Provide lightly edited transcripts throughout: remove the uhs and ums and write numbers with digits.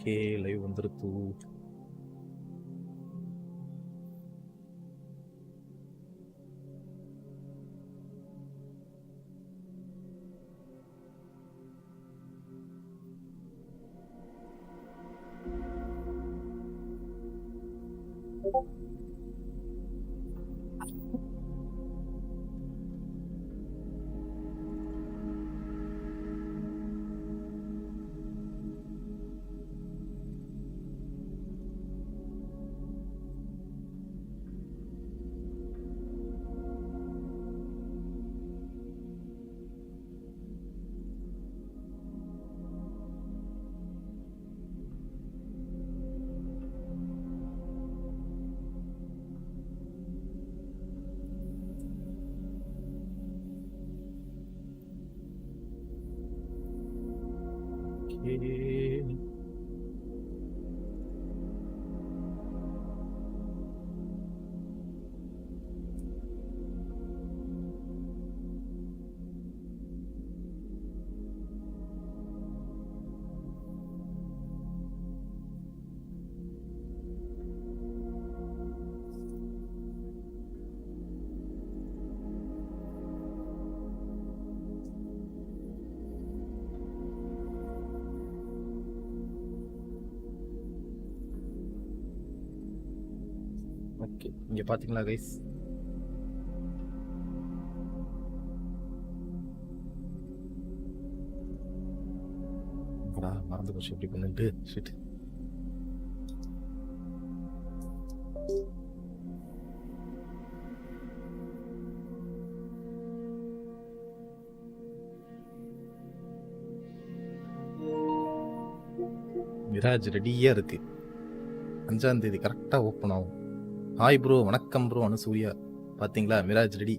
Okay, live வந்துருத்து. Okay, இங்க பாத்தீங்களா guys? மறந்து போச்சு எப்படி பண்ணிட்டு. ஷிட். மிராஜ் ரெடியா இருக்கு. 5ஆம் தேதி கரெக்டா ஓப்பன் ஆகும். ஹாய் ப்ரோ, வணக்கம் ப்ரோ. அனுசூயா பாத்தீங்களா? Mirage ready.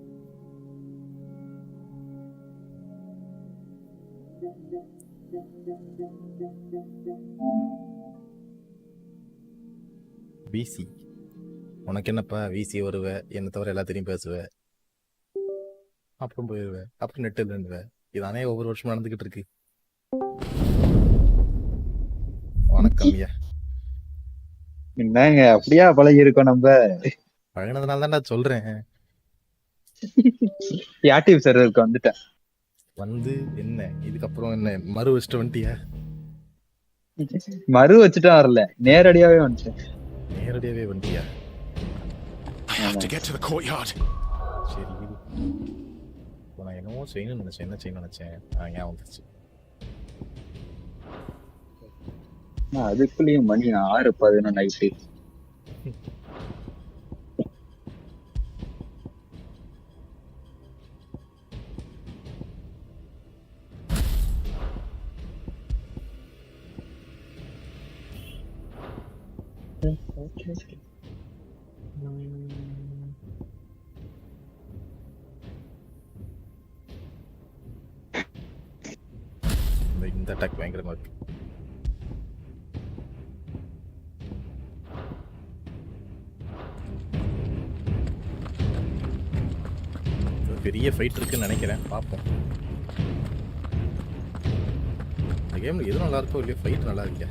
விசி உனக்கு என்னப்பா, விசி வருவ, என்ன தவிர எல்லாத்தையும் பேசுவ, அப்புறம் போயிடுவ, அப்புறம் நெட் இல்லைன்னுவ. இதானே ஒவ்வொரு வருஷமும் நடந்துகிட்டு இருக்கு. வணக்கம் ஐயா. என்னங்க அப்படியா பழகி இருக்கோம் நம்ம? பழகினதுனால தான் சொல்றேன். ஆக்டிவ் சர்வருக்கு வந்துட்டேன். வந்து என்ன இதுக்கப்புறம் என்ன மறு வச்சுட்டு வந்துட்டியா? மறு வச்சுட்டா வரல, நேரடியாவே வந்துட்டேன். நேரடியாவே வந்துட்டியா? சரி, இப்போ நான் என்னமோ செய்யணும்னு நினைச்சேன். என்ன செய்யணும்னு நினைச்சேன், ஞாபகம் வந்துருச்சு. அதுக்குள்ளேயும் மணி 6:11 நைட்டு. இந்த அட்டாக் பயங்கரமா இருக்கு. பெரிய ஃபைட் இருக்குன்னு நினைக்கிறேன், பார்ப்போம். இந்த கேம்ல எது நல்லா இருக்கோ இல்லையோ, ஃபைட் நல்லா இருக்கா.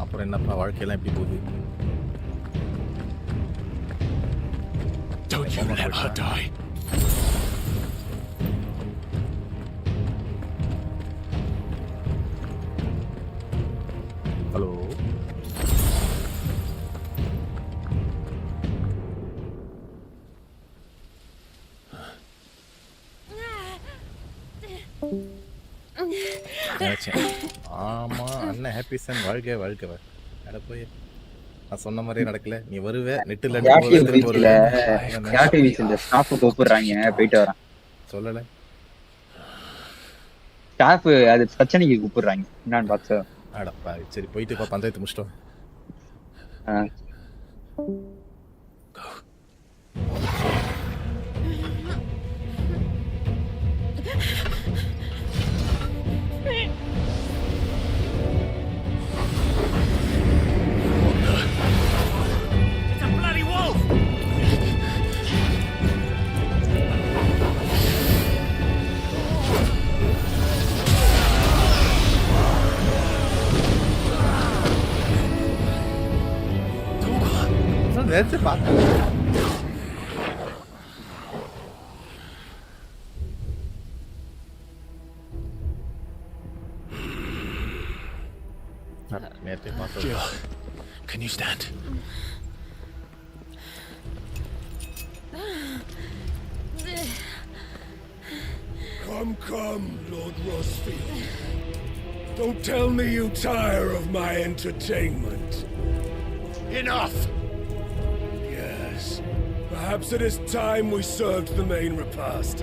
அப்புறம் என்னப்பா வாழ்க்கையெல்லாம் எப்படி போகுது? ஹலோ, நினைச்சேன். ஆமா அண்ணன் ஹாப்பி சன் வாழ்க வாழ்க. அட போய், நான் சொன்ன மாதிரியே நடக்கல. நீ வருவ, நெட் இல்ல கூப்பிடுறாங்க, போயிட்டு வரேன். சொல்லல ஸ்டாஃப் அது பிரச்சனைக்கு கூப்பிடுறாங்க. என்னன்னு பாத்து. அடப்பா, சரி போயிட்டு இப்ப பஞ்சாயத்து முடிச்சிட்டோம். நேத்து பார்த்தேன். நேத்து பார்த்தேன். Jill, can you stand? Come, Lord Rosfield. Don't tell me you tire of my entertainment. Enough! Yes, perhaps it is time we served the main repast.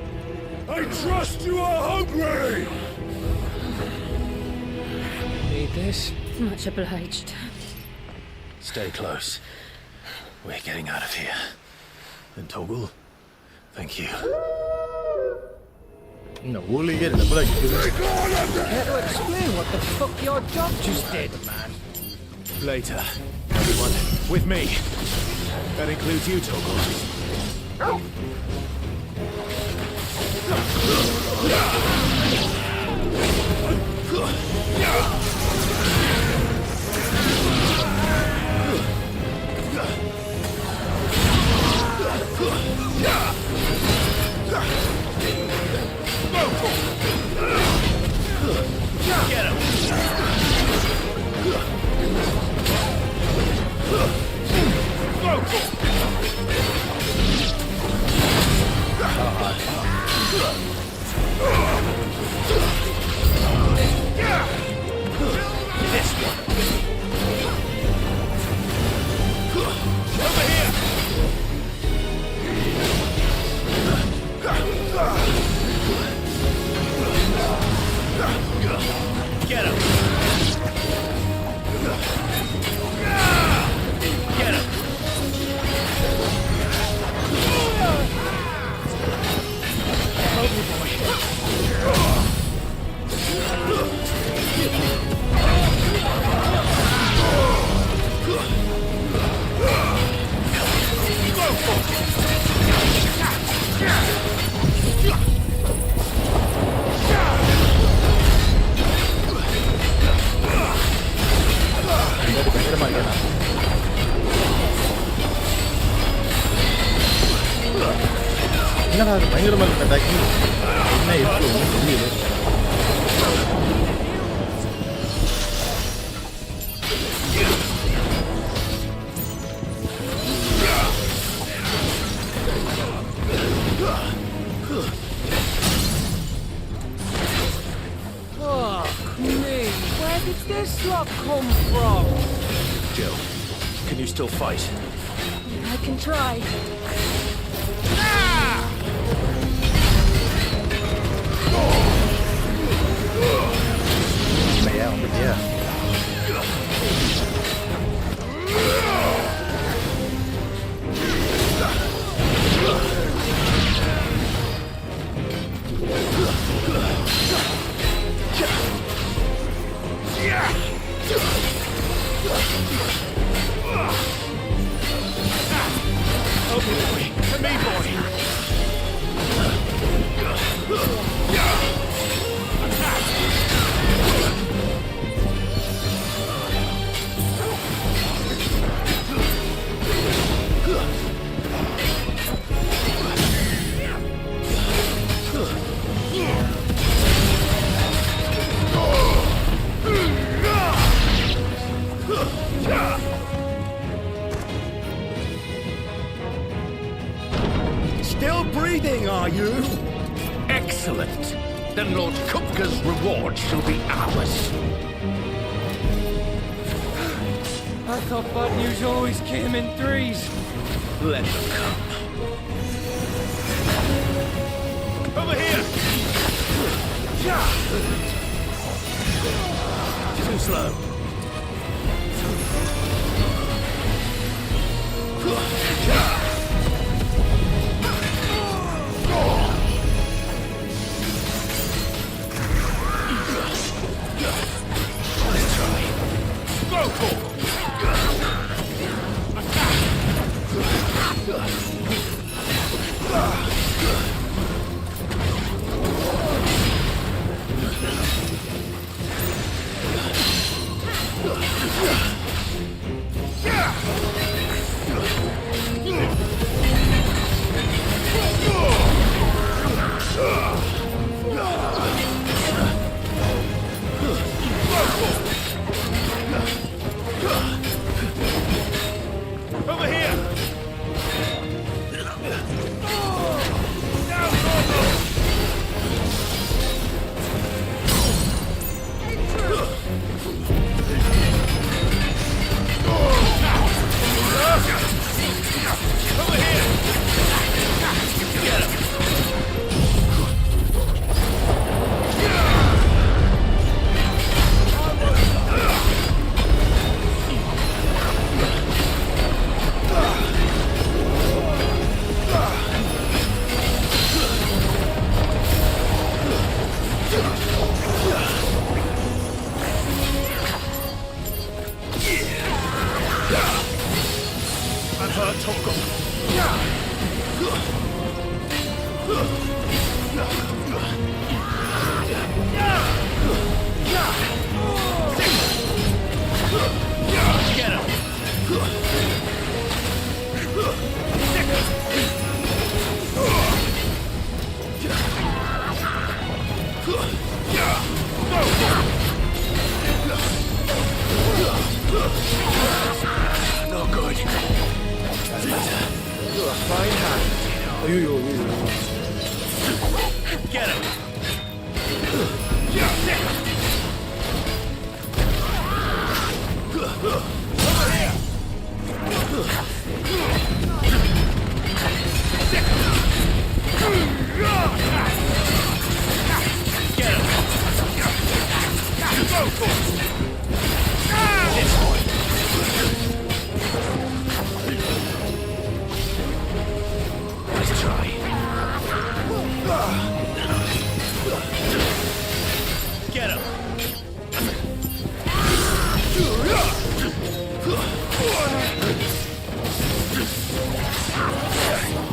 I trust you are hungry! Need this? Much obliged. Stay close. We're getting out of here. And Toggle, thank you. இந்த ஊழியே டபுளா கிட்டுது. Care to explain what the fuck your job just did, man? Later. Everyone, with me. That includes you, Toggle. Get him! This one. Over here! Get him! Get him! Help me, boy. என்னடா அது பயங்கரமா இருக்கு attacking. என்ன இருக்கு ஒன்றும் புரியல. Fuck me! Where did this lot come from? Jill, can you still fight? I can try. இல்லையா வந்துட்டியா? Help me, boy. To me, boy. Still breathing, are you? Excellent. Then Lord Kupka's reward shall be ours. I thought bad news always came in threes. Let them come. Over here! Too slow. Let's try. Go for it. Nice try. Get him.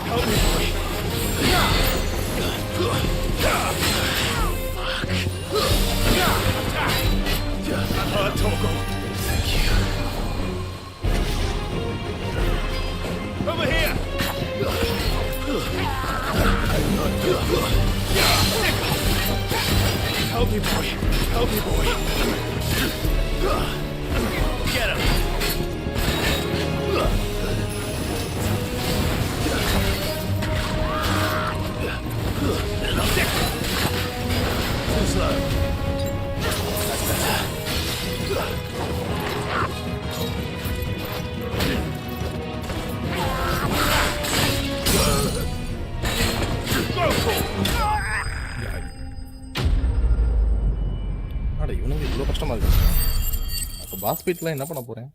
Help me, boy. Torgal. Thank you. Over here. Help me, boy. Help me, boy. Get him. Too slow. That's better. அட இவனுக்கு இவ்வளோ கஷ்டமா இருக்கு. அப்போ pass ஃபைட்லாம் என்ன பண்ண போறேன்?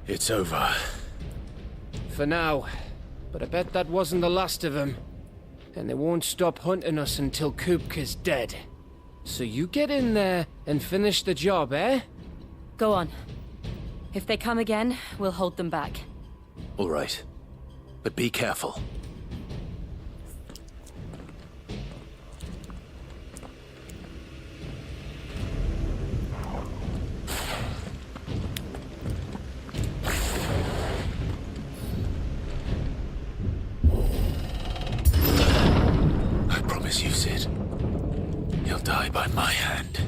It's over. For now. But I bet that wasn't the last of them. And they won't stop hunting us until Kubka's dead. So you get in there and finish the job, eh? Go on. If they come again, we'll hold them back. All right. But be careful. I promise you, Sid. He'll die by my hand.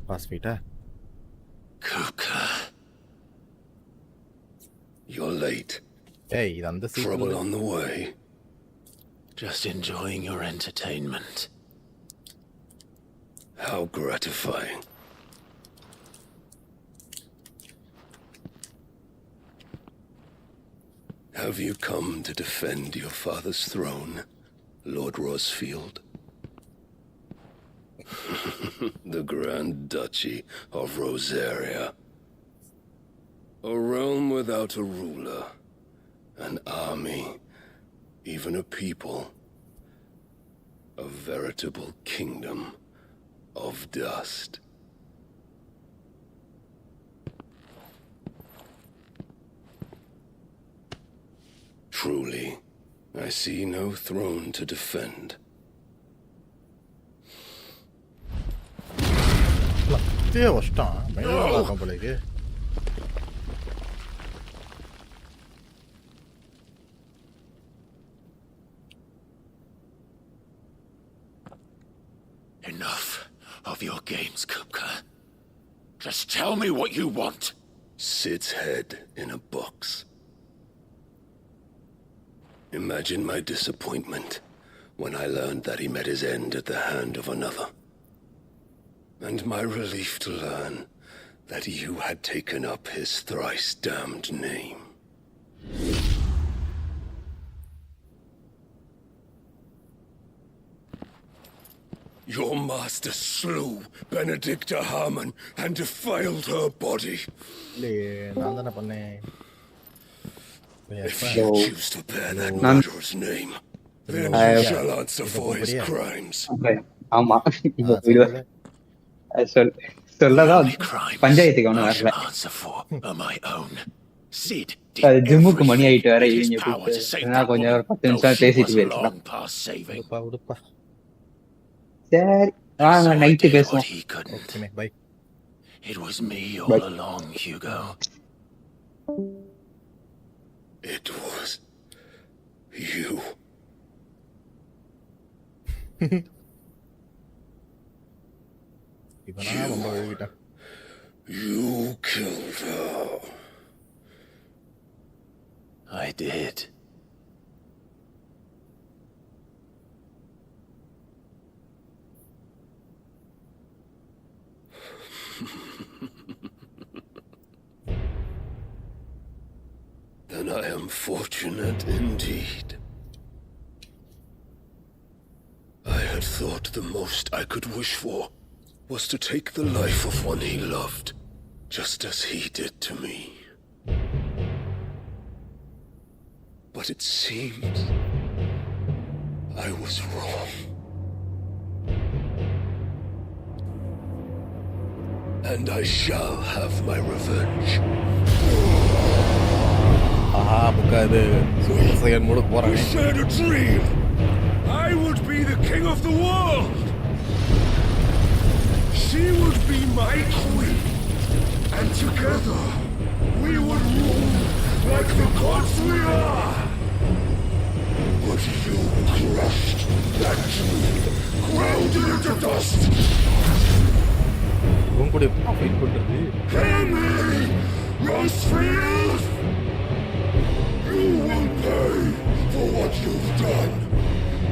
Boss ஃபைட்டா? Kubka. You're late. ஏய் இது அந்த Trouble scene. on the way. Just enjoying your entertainment. How gratifying. Have you come to defend your father's throne, Lord Rosfield? The Grand Duchy of Rosaria. A realm without a ruler, an army, even a people. A veritable kingdom of dust. Truly, I see no throne to defend. இதே வஷ்டம் மேலும் போலேக்கு. Enough of your games, Kubka. Just tell me what you want. Sid's head in a box. Imagine my disappointment when I learned that he met his end at the hand of another. And my relief to learn that you had taken up his thrice-damned name. Your master slew Benedicta Harmon and defiled her body. இல்லையே நான் தானே பண்ணேன். If you choose to bear that murderer's name, then you shall answer for his crimes. ஆமா ஆ, சொல்லல. சொல்லதான் Only crimes பஞ்சாயத்துக்கு ஒன்றும் I வரல. shall answer for are my own. Sid அது did ஜிம்முக்கு மணி everything ஆயிட்டு வர in his இவங்க power to கூப்பிட்டு save ஏன்னா that கொஞ்சம் woman, ஒரு 10 though நிமிஷம் she பேசிட்டு was போயிருக்கலாம். long past saving. விடுப்பா. சரி So வாங்க I நைட்டு did what பேசுவோம். he couldn't. ஓகேண்ணே, by. It was me all Bye. along, Hugo. It was you. இவனா ரொம்ப எழுதிட்டான். You killed her. I did. Then I am fortunate indeed. I had thought the most I could wish for was to take the life of one he loved, just as he did to me. But it seems I was wrong. And I shall have my revenge. ஆஹா புக்கா இது super second mood We போறானே. shared a dream. I would be the king of the world. She would be my queen. And together, we would rule like the gods we are. But you crushed that dream, ground it into dust. இவன் கூட fight பண்றது. Hear me, Rosefield! You will pay for what you've done.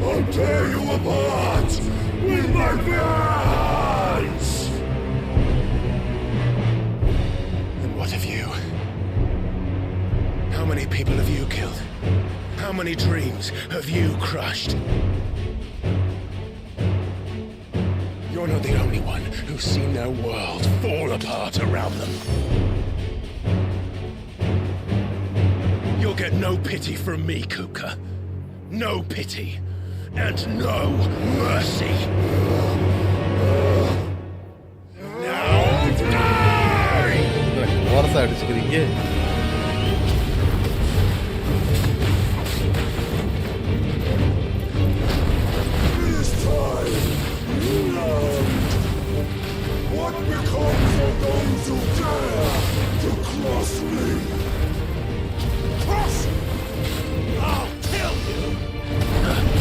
I'll tear you apart with my hands! And what of you? How many people have you killed? How many dreams have you crushed? You're not the only one who's seen their world fall apart around them. You'll get no pity from me, Kuka. No pity. And no mercy. Now die! ஓரசா அடிச்சுக்கிறீங்க. This time, you learn what becomes of those who dare to cross me. Cross! I'll kill you!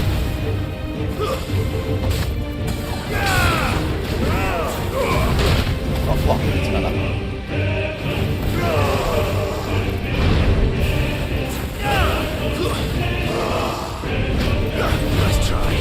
அப்பா அடிச்சுட்டானா. Nice try.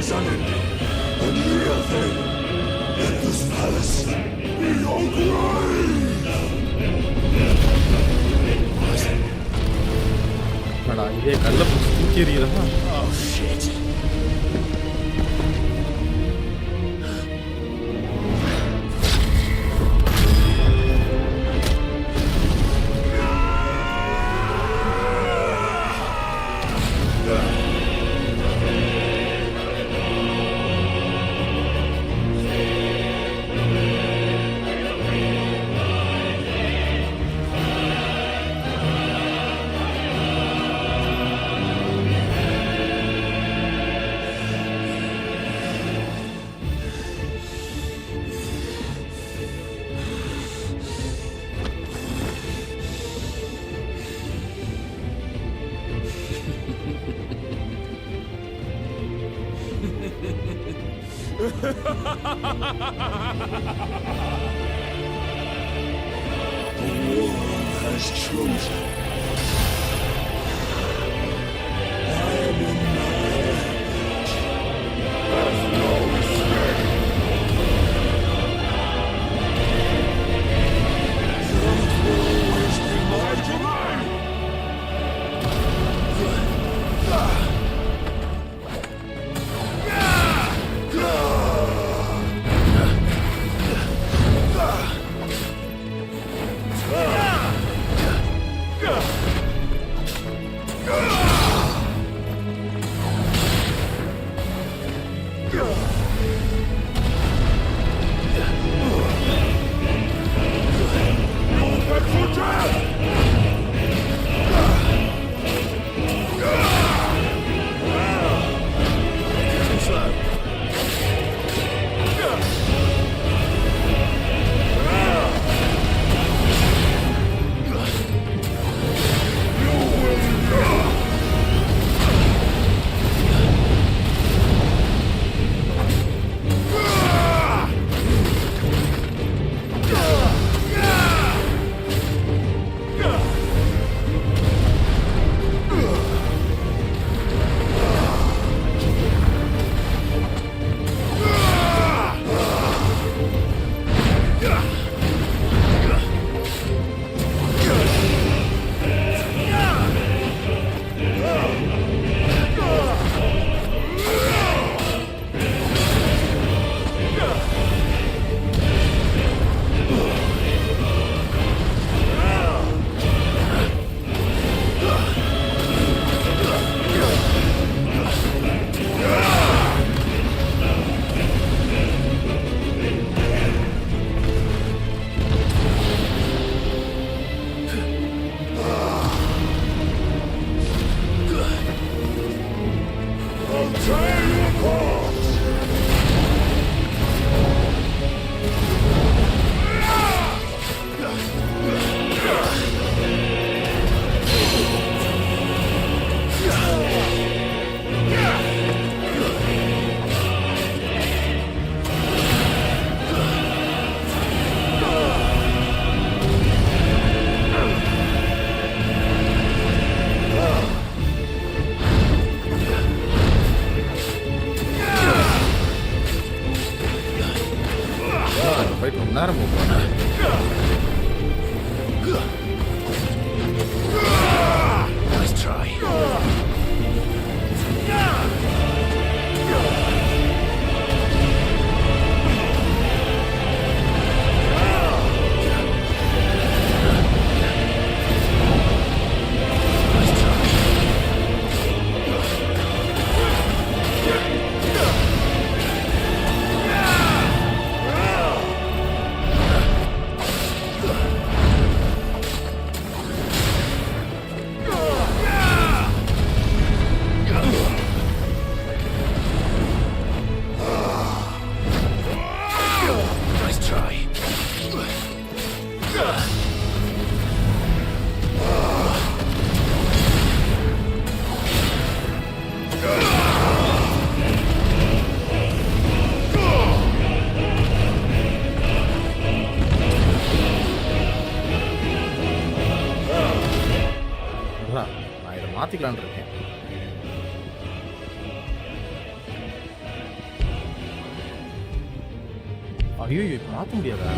was unending, a real thing. Let this palace be your grave! அடா இதே கல்ல பிடிச்சி தூக்கி எறிகிறதா? Oh shit. The war has chosen. I am in my age. There's no escape. Truth will always be my domain. Fight ரொம்ப நேரம் போகும். Nice try. நான் இதை மாற்றிக்கலான் இருக்கேன். ஐயோ இப்ப மாத்த முடியாதா?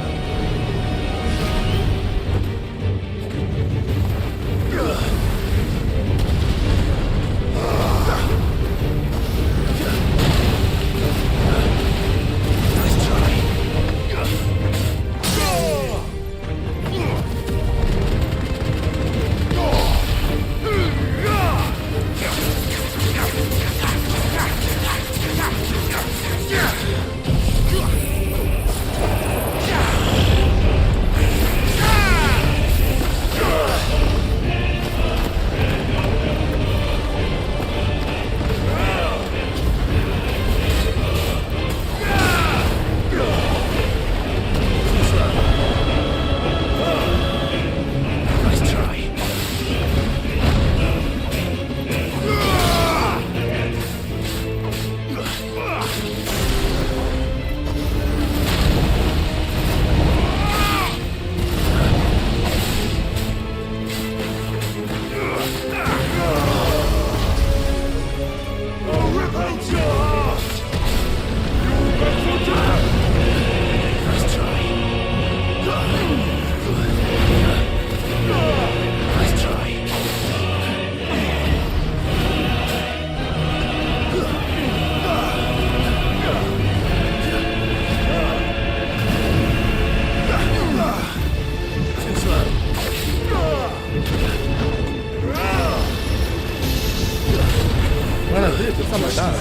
என்னது பெருசா மாட்டான்?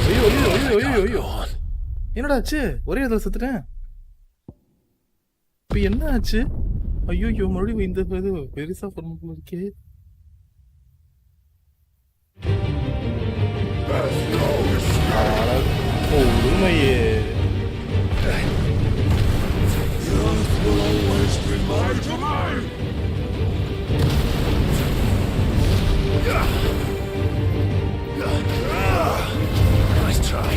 ஐயோ ஐயோ ஐயோ ஐயோ ஐயோ என்னடா ஆச்சு? ஒரே இதில் செத்துட்டேன். இப்போ என்ன ஆச்சு? ஐயோ ஐயோ மறுபடியும் இந்த இது பெருசா பண்ண இருக்கே. ஓ உண்மையே Nice try.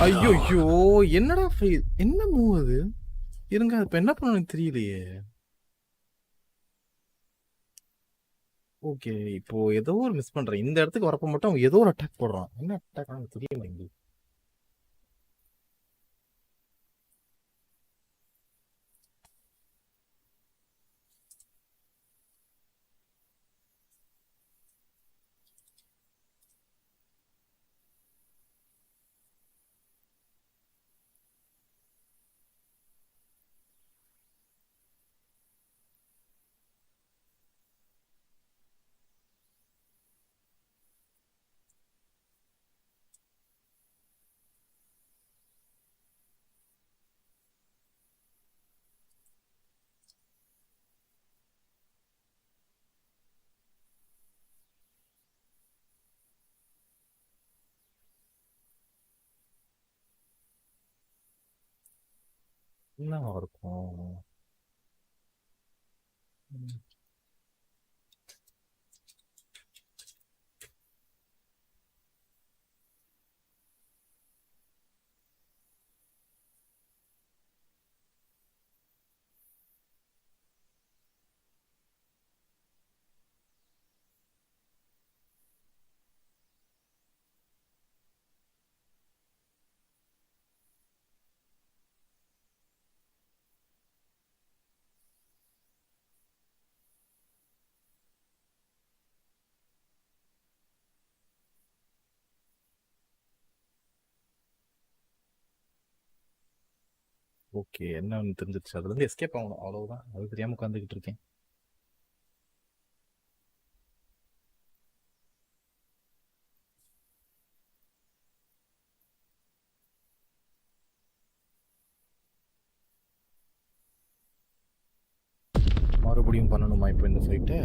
ஐயோ என்னடா என்ன மூவ் அது? இருங்க இப்ப என்ன பண்ணணும் எனக்கு தெரியலையே. ஓகே இப்போ ஏதோ ஒரு மிஸ் பண்றேன். இந்த இடத்துக்கு வரப்ப மட்டும் அவன் ஏதோ ஒரு அட்டாக் போடுறான். என்ன அட்டாக் எனக்கு தெரிய மாட்டேங்குது. என்னவா இருக்கும்? ஓகே என்னன்னு தெரிஞ்சிருச்சு. அதுல இருந்து எஸ்கேப் ஆகணும் அவ்வளவுதான். அது தெரியாம உட்காந்துக்கிட்டு இருக்கேன். மறுபடியும் பண்ணணுமா இப்போ இந்த ஃபைட்டு?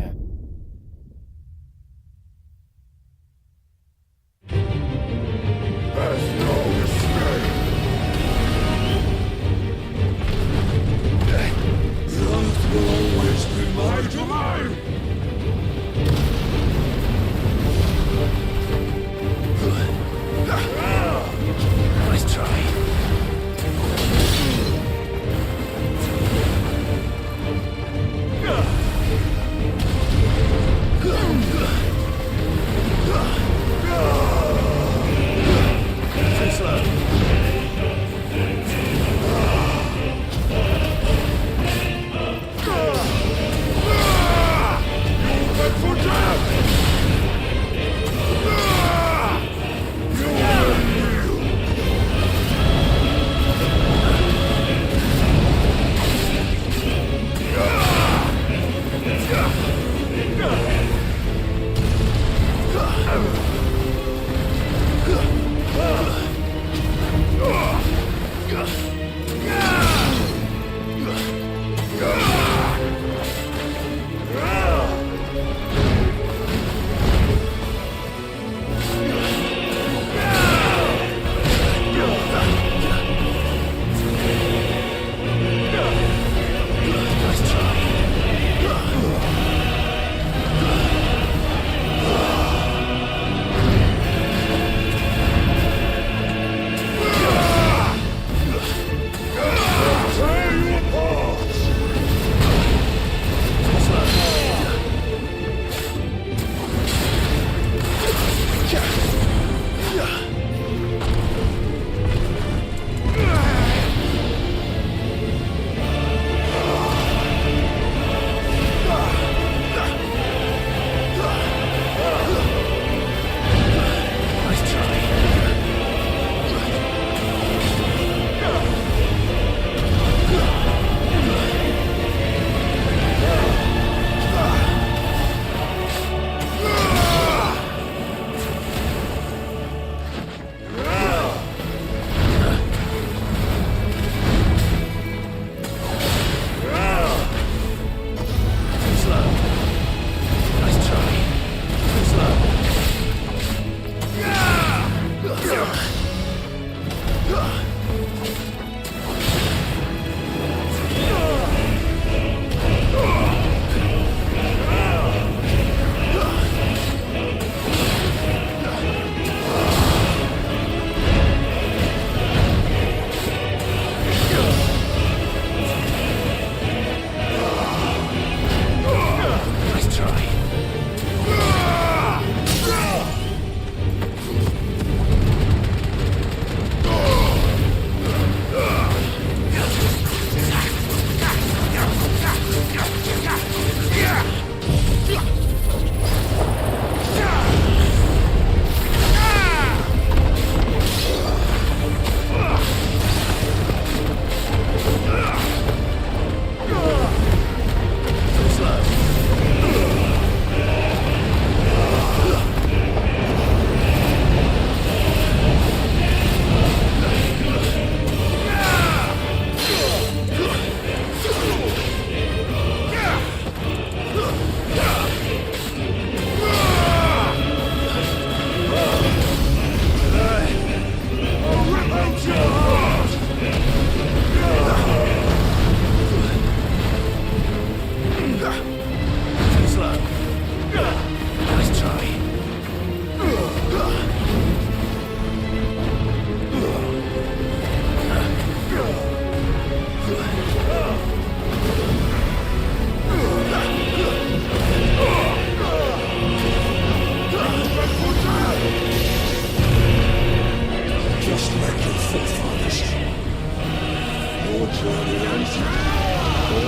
Nice try.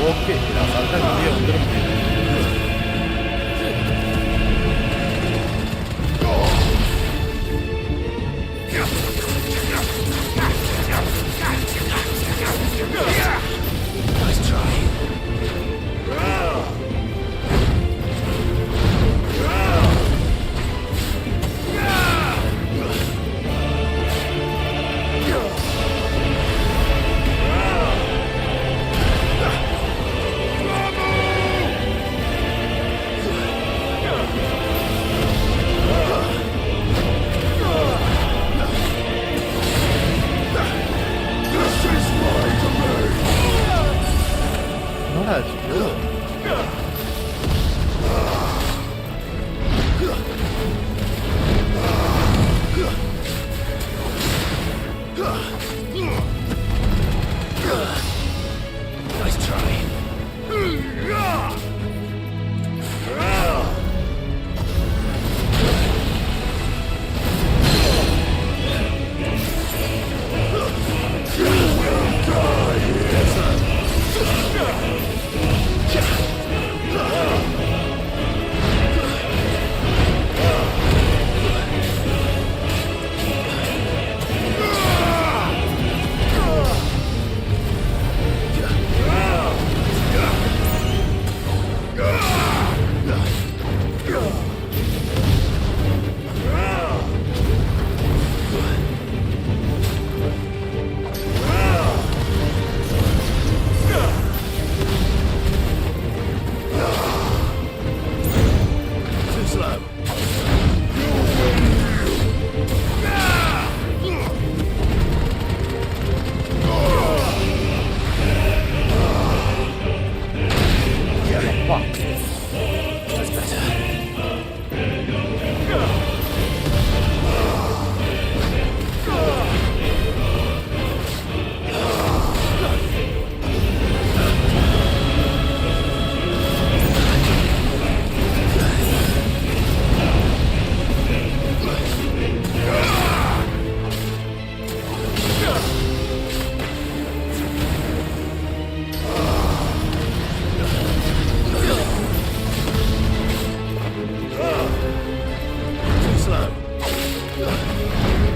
ஓகே, நான் கரெக்டாக வெளியே வந்துடும். Nice try. என்னடா ஆச்சு? Nice try. Too slow. Fuck. That's better. Too slow.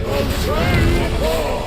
I'll tear you apart!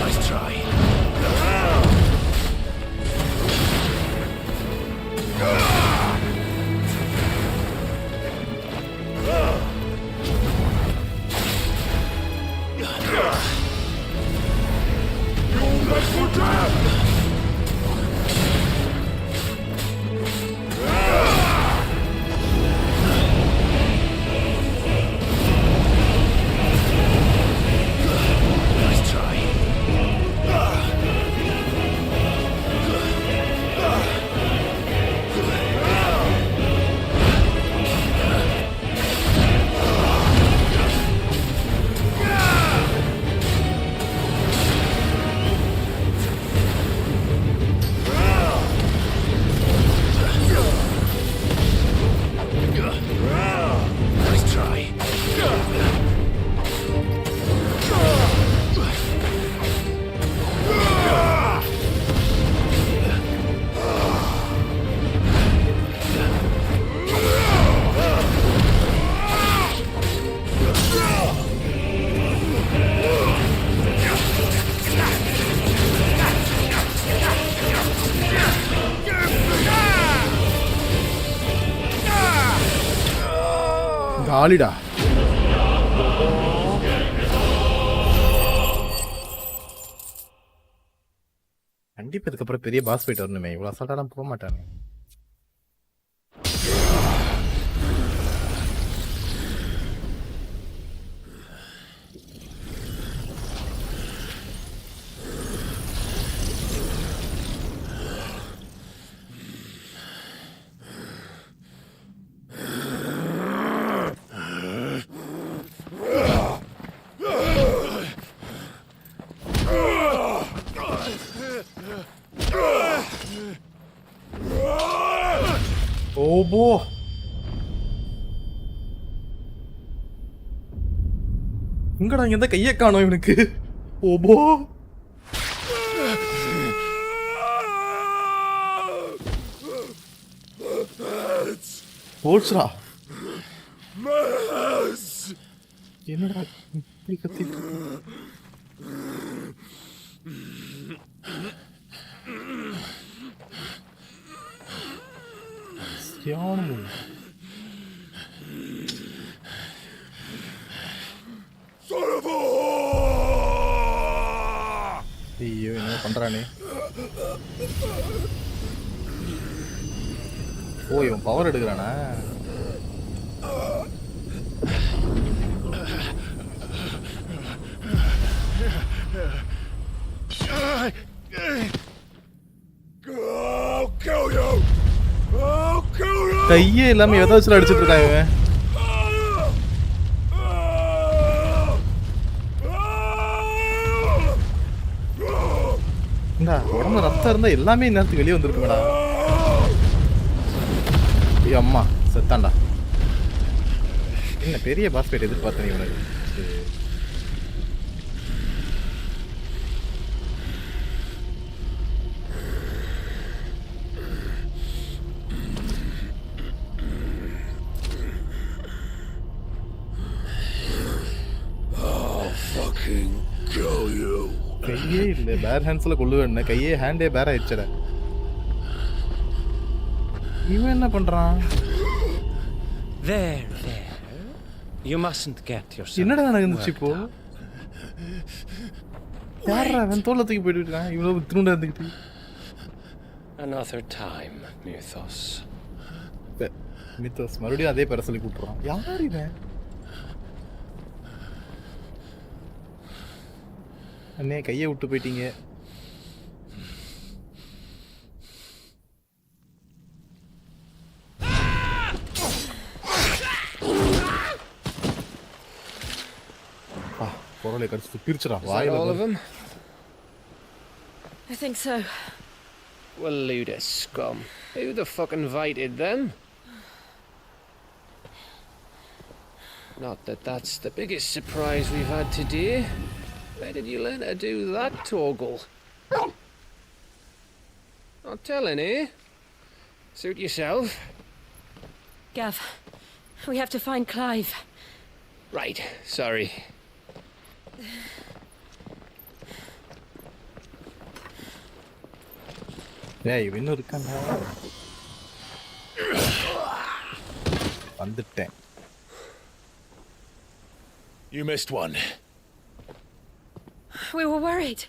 Nice try. You'll make for death! Nice try. ஆளிடா. கண்டிப்பா இதுக்கப்புறம் பெரிய பாஸ் ஃபைட் வரணுமே. இவ்வளவு அசால்ட்டாலாம் போக மாட்டானே. ஓபோ எங்கடா இங்க இந்த கையை காணோம் இவனுக்கு. ஓபோ போச்சுடா. என்னடா இப்படி கத்திட்டு இருக்கு? சரியான ஐயோ என்ன பண்றானே. ஓ இவன் பவர் எடுக்கிறானா? கையே இல்லாம ஏதாச்சும் அடிச்சுட்டு இருக்கான் இவன். உடம்புல ரத்தம் இருந்தா எல்லாமே நேரத்துக்கு வெளியே வந்துருக்குங்கடா. அம்மா செத்தாண்டா. என்ன பெரிய பாஸ் ஃபைட் எதிர்பார்த்தேன் இவனுக்கு. கையே இல்ல பேர் ஹேண்ட்ஸ்ல கொள்ளுவேன். கையே ஹேண்டே பேர் ஆயிடுச்சட. இவன் என்ன பண்றான்? There. You mustn't get yourself. என்னடா நடந்துச்சு இப்போ? யாரா அவன் தோள தூக்கி போயிட்டு இருக்கான் இவ்வளவு திருண்டா இருந்துக்கிட்டு. Another time, Mythos. மித்தோஸ் மறுபடியும் அதே பேரை சொல்லி கூப்பிடுறான். யார் இவன்? அண்ணே கையை விட்டு போயிட்டீங்க. பொருளை கடிச்சு பிரிச்சுடா வாயில. All of them? I think so. Well, load of scum. Who the fuck invited them? Not that that's the biggest surprise we've had today. Where did you learn to do that, Torgal? Not telling, eh? Suit yourself. Gav, we have to find Clive. Right, sorry. ஏய் இன்னும் இருக்கான்டா. வந்துட்டேன். You missed one. We were worried.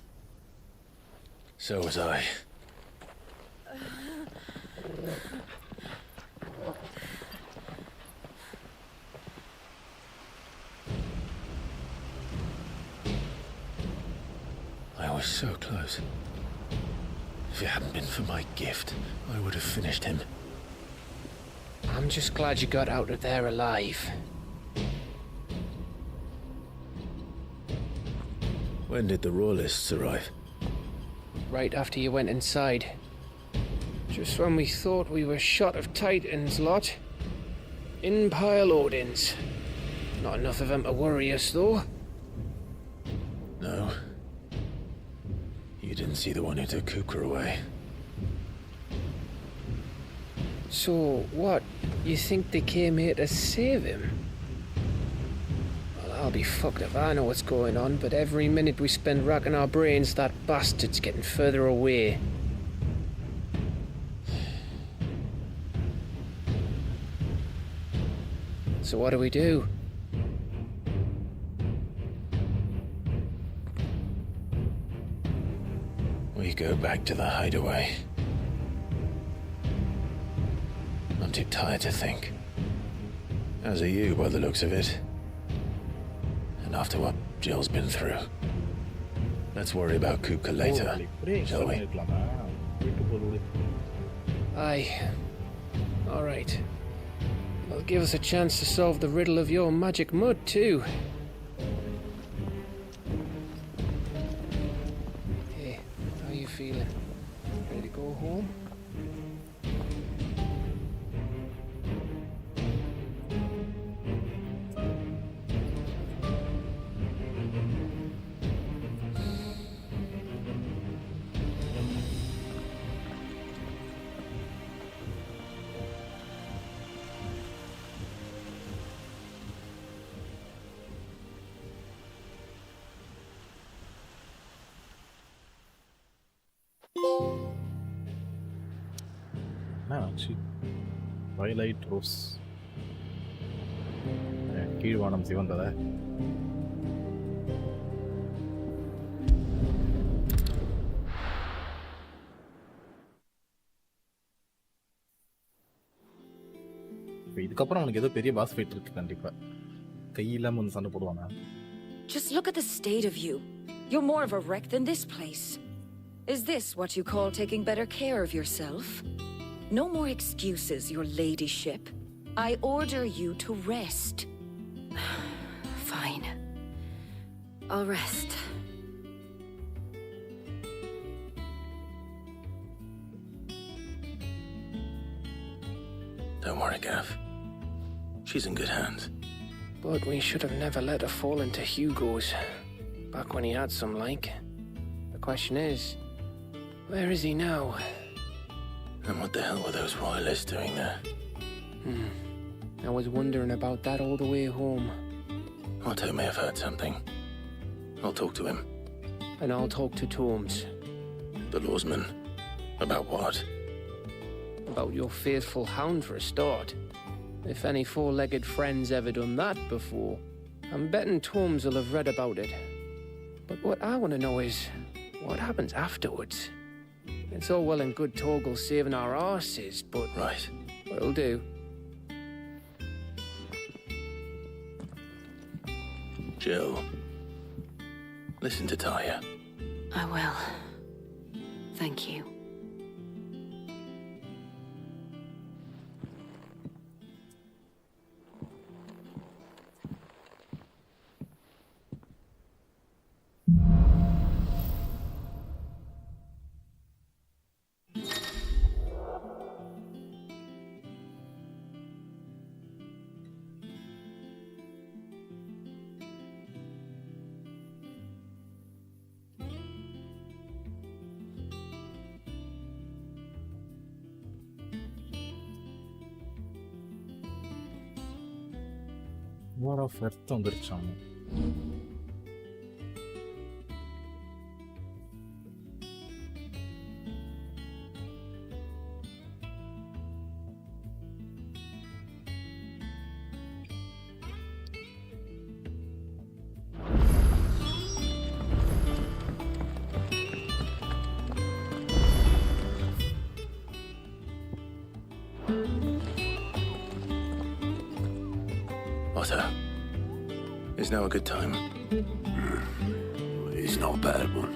So was I. I was so close. If it hadn't been for my gift, I would have finished him. I'm just glad you got out of there alive. When did the royalists arrive? Right after you went inside. Just when we thought we were shot of Titans, lot. In pile Odins. Not enough of them to worry us, though. No. You didn't see the one who took Cooper away. So, what? You think they came here to save him? Well, I'll be fucked if I know what's going on, but every minute we spend racking our brains, that bastard's getting further away. So what do? We go back to the hideaway. I'm too tired to think. As are you, by the looks of it. And after what Jill's been through. Let's worry about Kupka later, shall we? Aye. Alright. Well, give us a chance to solve the riddle of your magic mud, too. Hey, how you feeling? Ready to go home? ஆச்சு twilight rose கீழ்வானம் சிவந்தத இதுக்கப்புறம் அவனுக்கு ஏதோ பெரிய pass fight இருக்கு கண்டிப்பா கை இல்லாம வந்து சண்டை போடுவானா. Just look at the state of you. You're more of a wreck than this place. Is this what you call taking better care of yourself? No more excuses, your ladyship. I order you to rest. Fine. I'll rest. Don't worry, Gav. She's in good hands. But we should have never let her fall into Hugo's. Back when he had some like. The question is, where is he now? And what the hell were those royalists doing there? I was wondering about that all the way home. Otto may have heard something. I'll talk to him. And I'll talk to Torms. The lawsman. About what? About your faithful hound for a start. If any four-legged friend's ever done that before, I'm betting Torms will have read about it. But what I want to know is, what happens afterwards? It's all well and good Torgal saving our arses, but... Right. Will do. Jill, listen to Taya. I will. Thank you. War of Earth வந்துருச்சாங்க. Otto, is now a good time? It's not a bad one.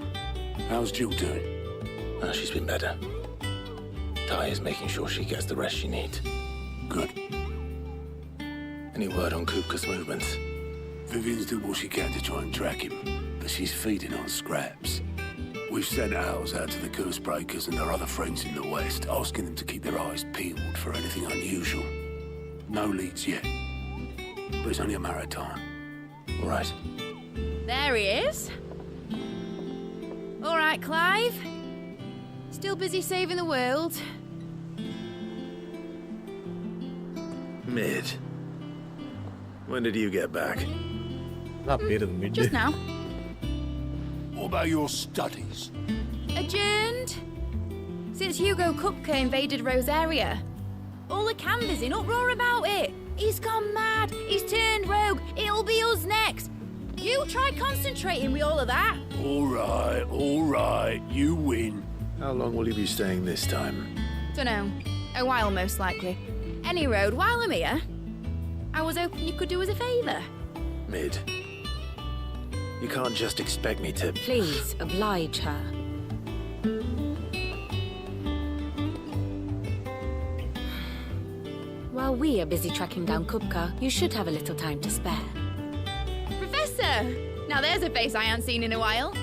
How's Jill doing? She's been better. Taya's making sure she gets the rest she needs. Good. Any word on Kupka's movements? Vivian's doing what she can to try and track him, but she's feeding on scraps. We've sent ours out to the Cursebreakers and their other friends in the West, asking them to keep their eyes peeled for anything unusual. No leads yet. But it's only a matter of time. Right. There he is. All right, Clive. Still busy saving the world? Mid. When did you get back? Just now. What about your studies? Adjourned. Since Hugo Kupka invaded Rosaria. All the canvassing uproar about it. He's gone mad. He's turned rogue. It'll be us next. You try concentrating with all of that. All right. You win. How long will you be staying this time? Dunno. A while, most likely. Any road, while I'm here, I was hoping you could do us a favour. Mid. You can't just expect me to... Please, oblige her. While we are busy tracking down Kupka, you should have a little time to spare. Professor! Now there's a face I haven't seen in a while.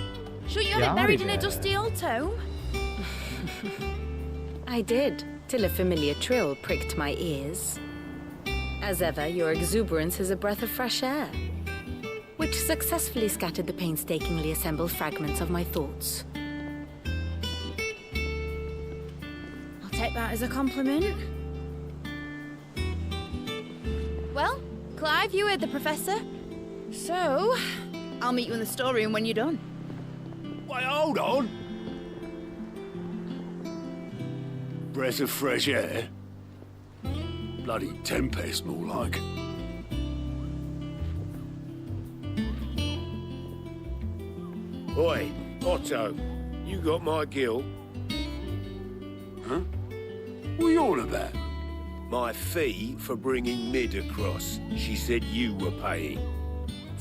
Shouldn't you have it buried in a dusty old tome? I did, till a familiar trill pricked my ears. As ever, your exuberance is a breath of fresh air, which successfully scattered the painstakingly assembled fragments of my thoughts. I'll take that as a compliment. Well, Clive, you heard the professor. So, I'll meet you in the storeroom when you're done. Wait, hold on. Breath of fresh air? Bloody tempest, more like. Oi, Otto, you got my gill? Huh? What are you on about? My fee for bringing Mid across. She said you were paying.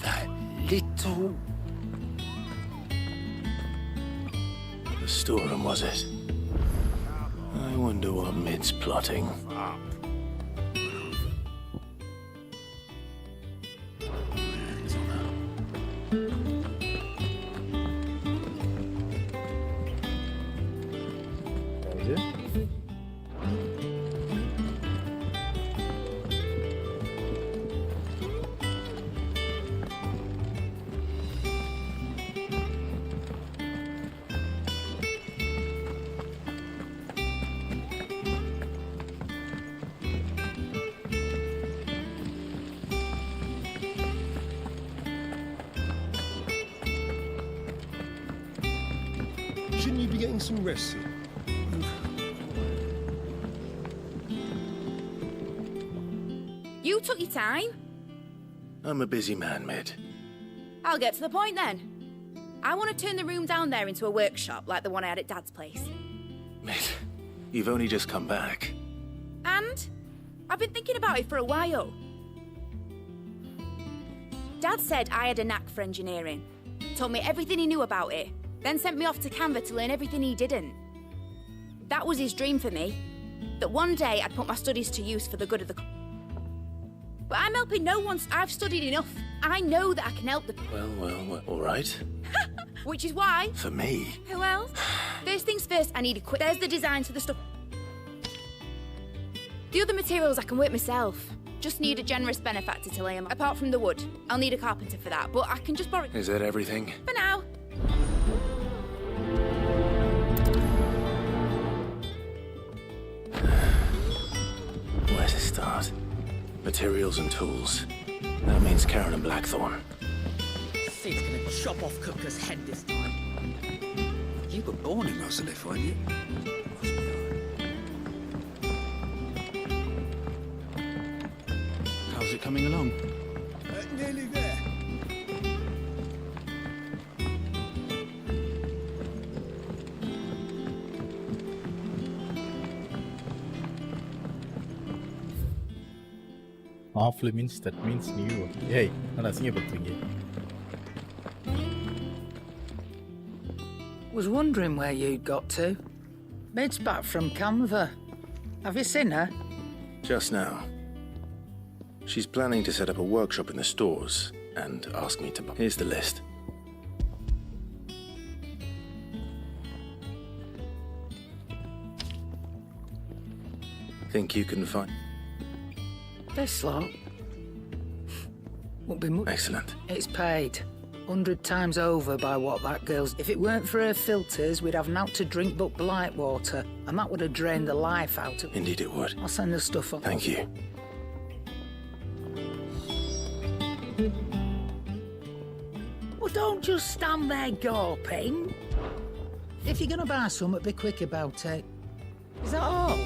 That little... The storeroom, was it? I wonder what Mid's plotting. Shouldn't you be getting some rest soon? You took your time. I'm a busy man, Mid. I'll get to the point then. I want to turn the room down there into a workshop like the one I had at Dad's place. Mid, you've only just come back. And I've been thinking about it for a while. Dad said I had a knack for engineering. Told me everything he knew about it. Then sent me off to Canva to learn everything he didn't. That was his dream for me. That one day I'd put my studies to use for the good of the... But I'm helping no one. I've studied enough. I know that I can help the... Well, all right. Which is why... For me? Who else? First things first, I need equipment. There's the designs for the stuff. The other materials I can work myself. Just need a generous benefactor to lay them. Apart from the wood. I'll need a carpenter for that, but I can just borrow... Is that everything? For now. Where to start? Materials and tools. That means Karen and Blackthorn. Sid's gonna chop off Kupka's head this time. You were born in Rosalith, weren't you? How's it coming along? Nearly there. Off limits, that means new. Hey, என்னடா அசிங்கப்படுத்துறீங்க? Was wondering where you'd got to. Mid's back from Canva. Have you seen her? Just now. She's planning to set up a workshop in the stores and ask me to buy. Here's the list. Think you can find... This lot won't be much. Excellent. It's paid 100 times over by what that girl's. If it weren't for her filters, we'd have naught to drink but blight water, and that would have drained the life out of. Indeed it would. I'll send the stuff up. Thank you. Well, don't just stand there gawping. If you're gonna buy something, be quick about it. Is that all?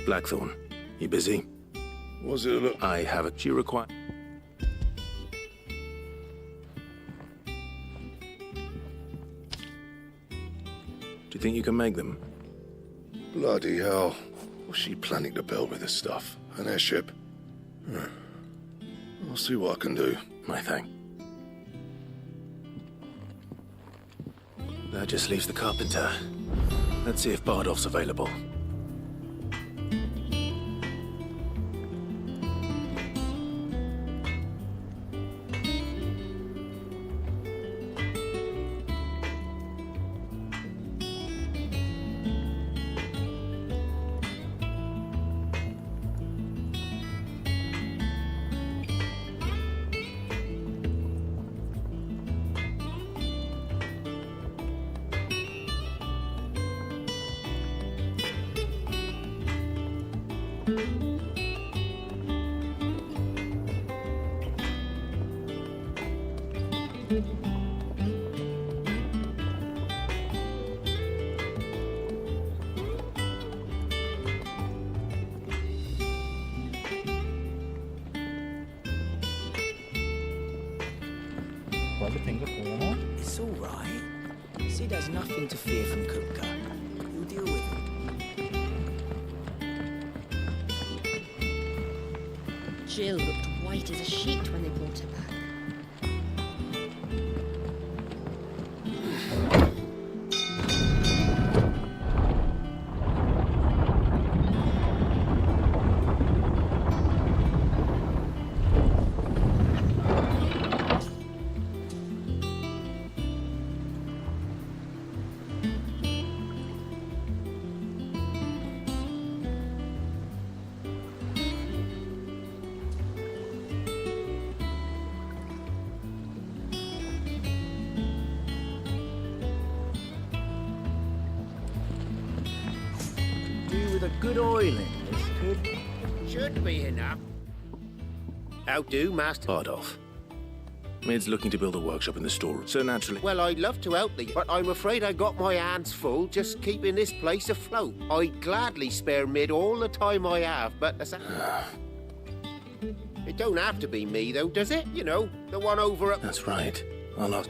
Blackthorn, you busy? Was it a... I have a... You require... Do you think you can make them? Bloody hell. What's she planning to build with this stuff? An airship? I'll see what I can do. My thing. That just leaves the carpenter. Let's see if Bardolph's available. It's all right. Sid has nothing to fear from Kupka. He'll deal with it. Jill looked white as a sheet when they brought her back. Good oiling, this could... Should be enough. How do, Master? Bardolph. Mid's looking to build a workshop in the storeroom, so naturally... Well, I'd love to help thee, but I'm afraid I got my hands full just keeping this place afloat. I'd gladly spare Mid all the time I have, but... It don't have to be me, though, does it? You know, the one over at... That's right. I'll not...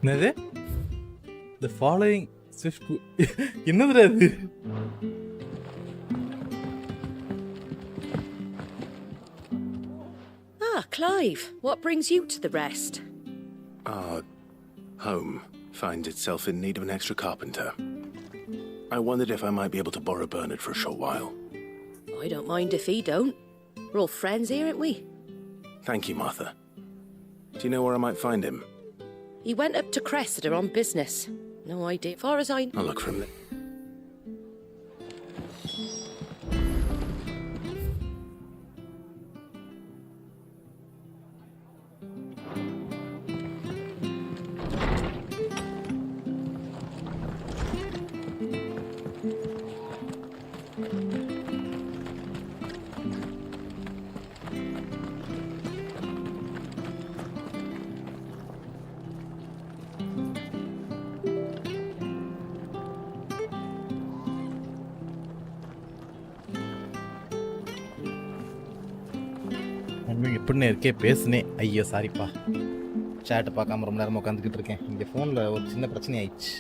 என்னது the following swift என்னதுடா இது Ah, Clive, what brings you to the rest? Our home finds itself in need of an extra carpenter. I wondered if I might be able to borrow Bernard for a short while. I don't mind if he don't. We're all friends here, aren't we? Thank you, Martha. Do you know where I might find him? He went up to Cressida on business. No idea. Far as I know. I'll look for him then. Timing எப்படின்னு இருக்கே பேசுனேன். ஐயோ சாரிப்பா, சேட்டை பார்க்காம ரொம்ப நேரமாக உட்காந்துக்கிட்டு இருக்கேன். இங்கே ஃபோனில் ஒரு சின்ன பிரச்சனை ஆயிடுச்சு.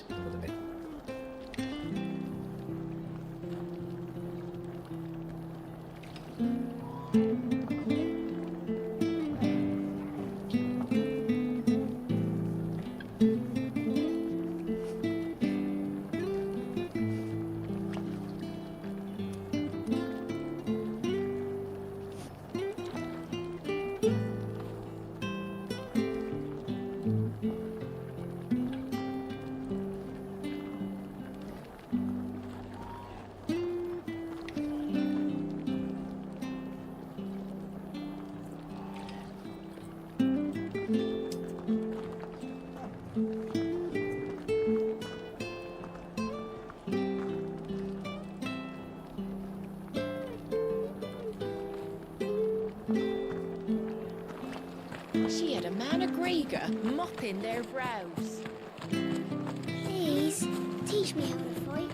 She had a man of Grieger mopping their brows. Please, teach me how to fight.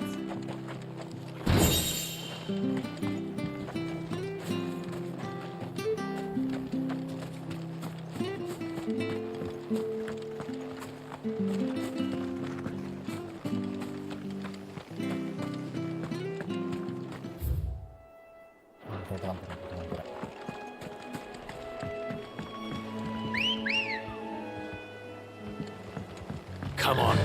Come on.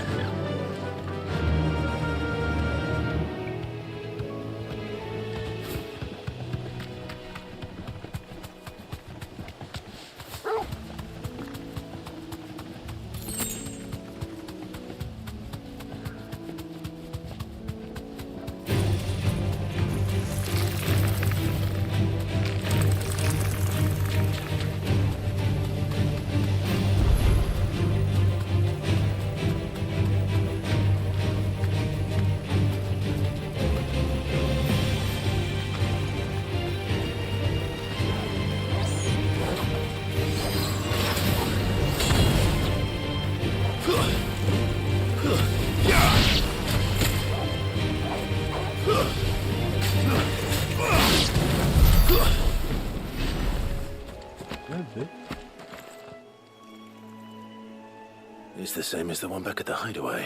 It's the same as the one back at the hideaway.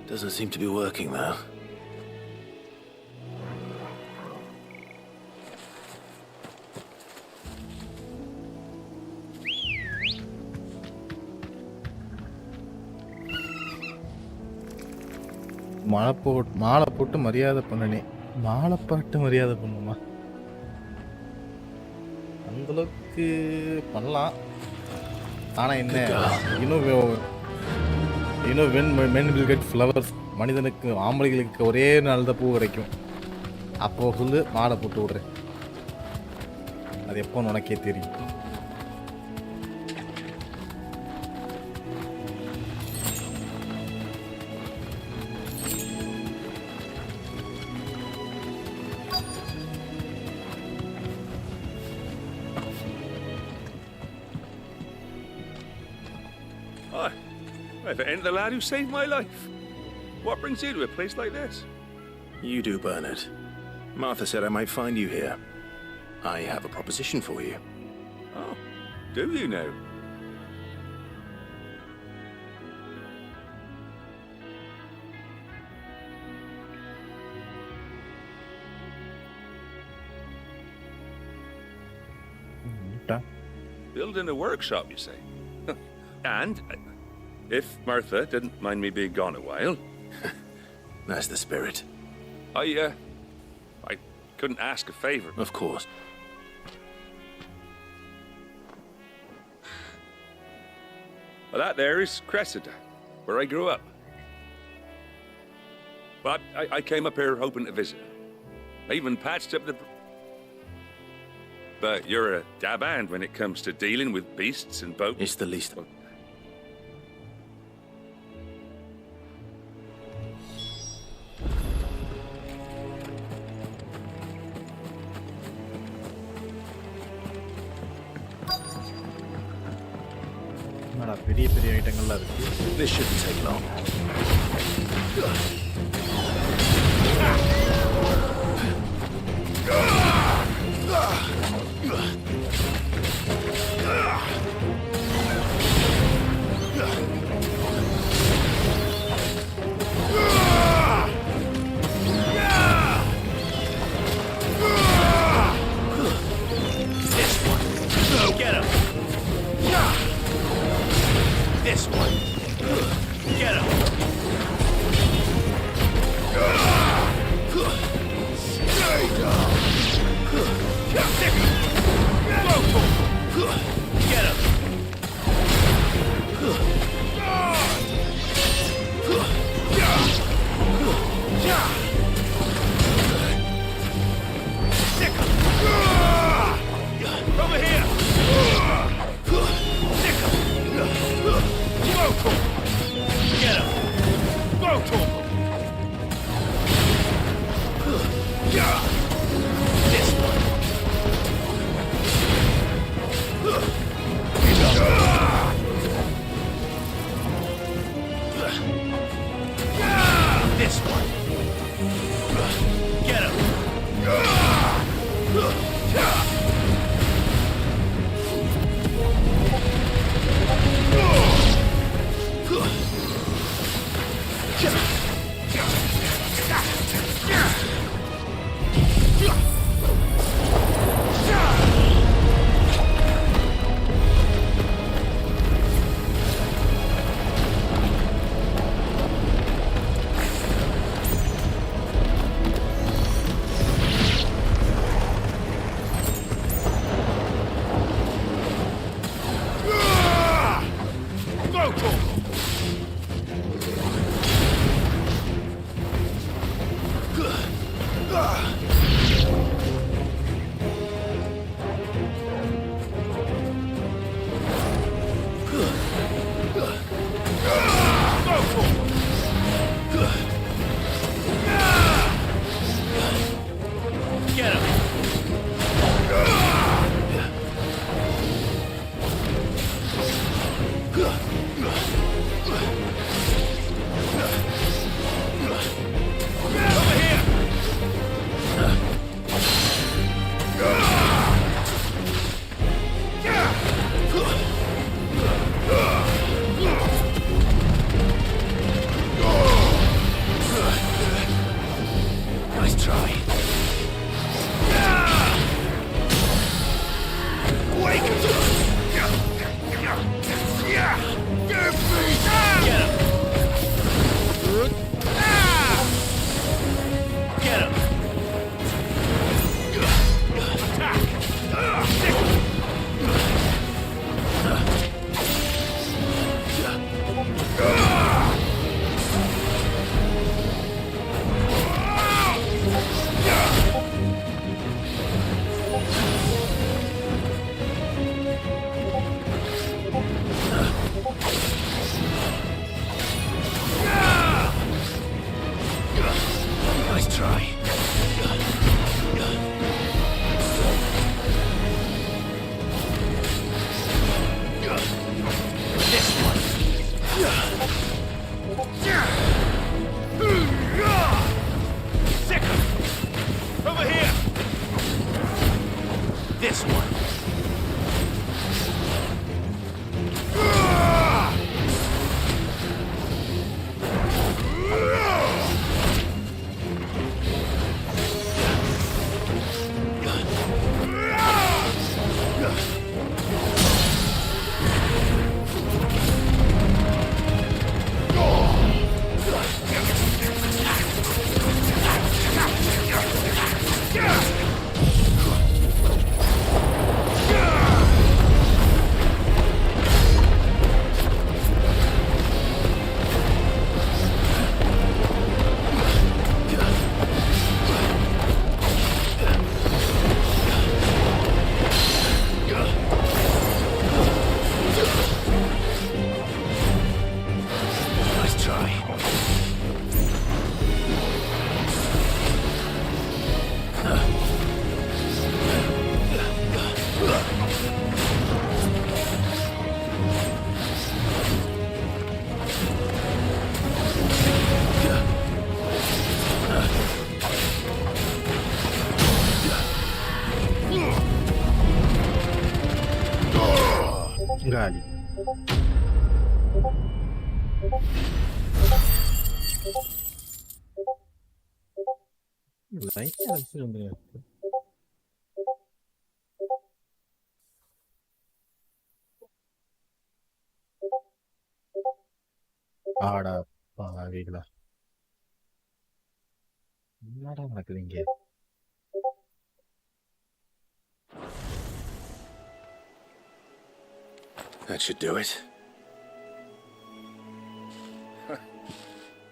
Doesn't seem to be working though. மாலை போட்டு மரியாதை பண்ணனே. மாலை பாட்டு மரியாதை பண்ணுமா? அந்தளவுக்கு பண்ணலாம். ஆனால் என்ன, இன்னும் men will get flowers. மனிதனுக்கு ஆம்பளைகளுக்கு ஒரே நாள் தான் பூ கிடைக்கும். அப்போ சொல்லு மாலை போட்டு விடுறேன். அது எப்போன்னு உனக்கே தெரியும். If it ain't the lad who saved my life. What brings you to a place like this? You do, Bernard. Martha said I might find you here. I have a proposition for you. Oh, do you now? Building a workshop, you say? And if Martha didn't mind me being gone a while... That's the spirit. I couldn't ask a favor. Of course. Well, that there is Cressida, where I grew up. But I came up here hoping to visit. I even patched up the... But you're a dab hand when it comes to dealing with beasts and boats. It's the least... பெரிய பெரிய ஐட்டங்கள்லாம் இருக்கு. This shouldn't take long. This one. Get him. Gali. ஆடா பாவிகளா, என்னடா நடக்குது இங்க? That should do it.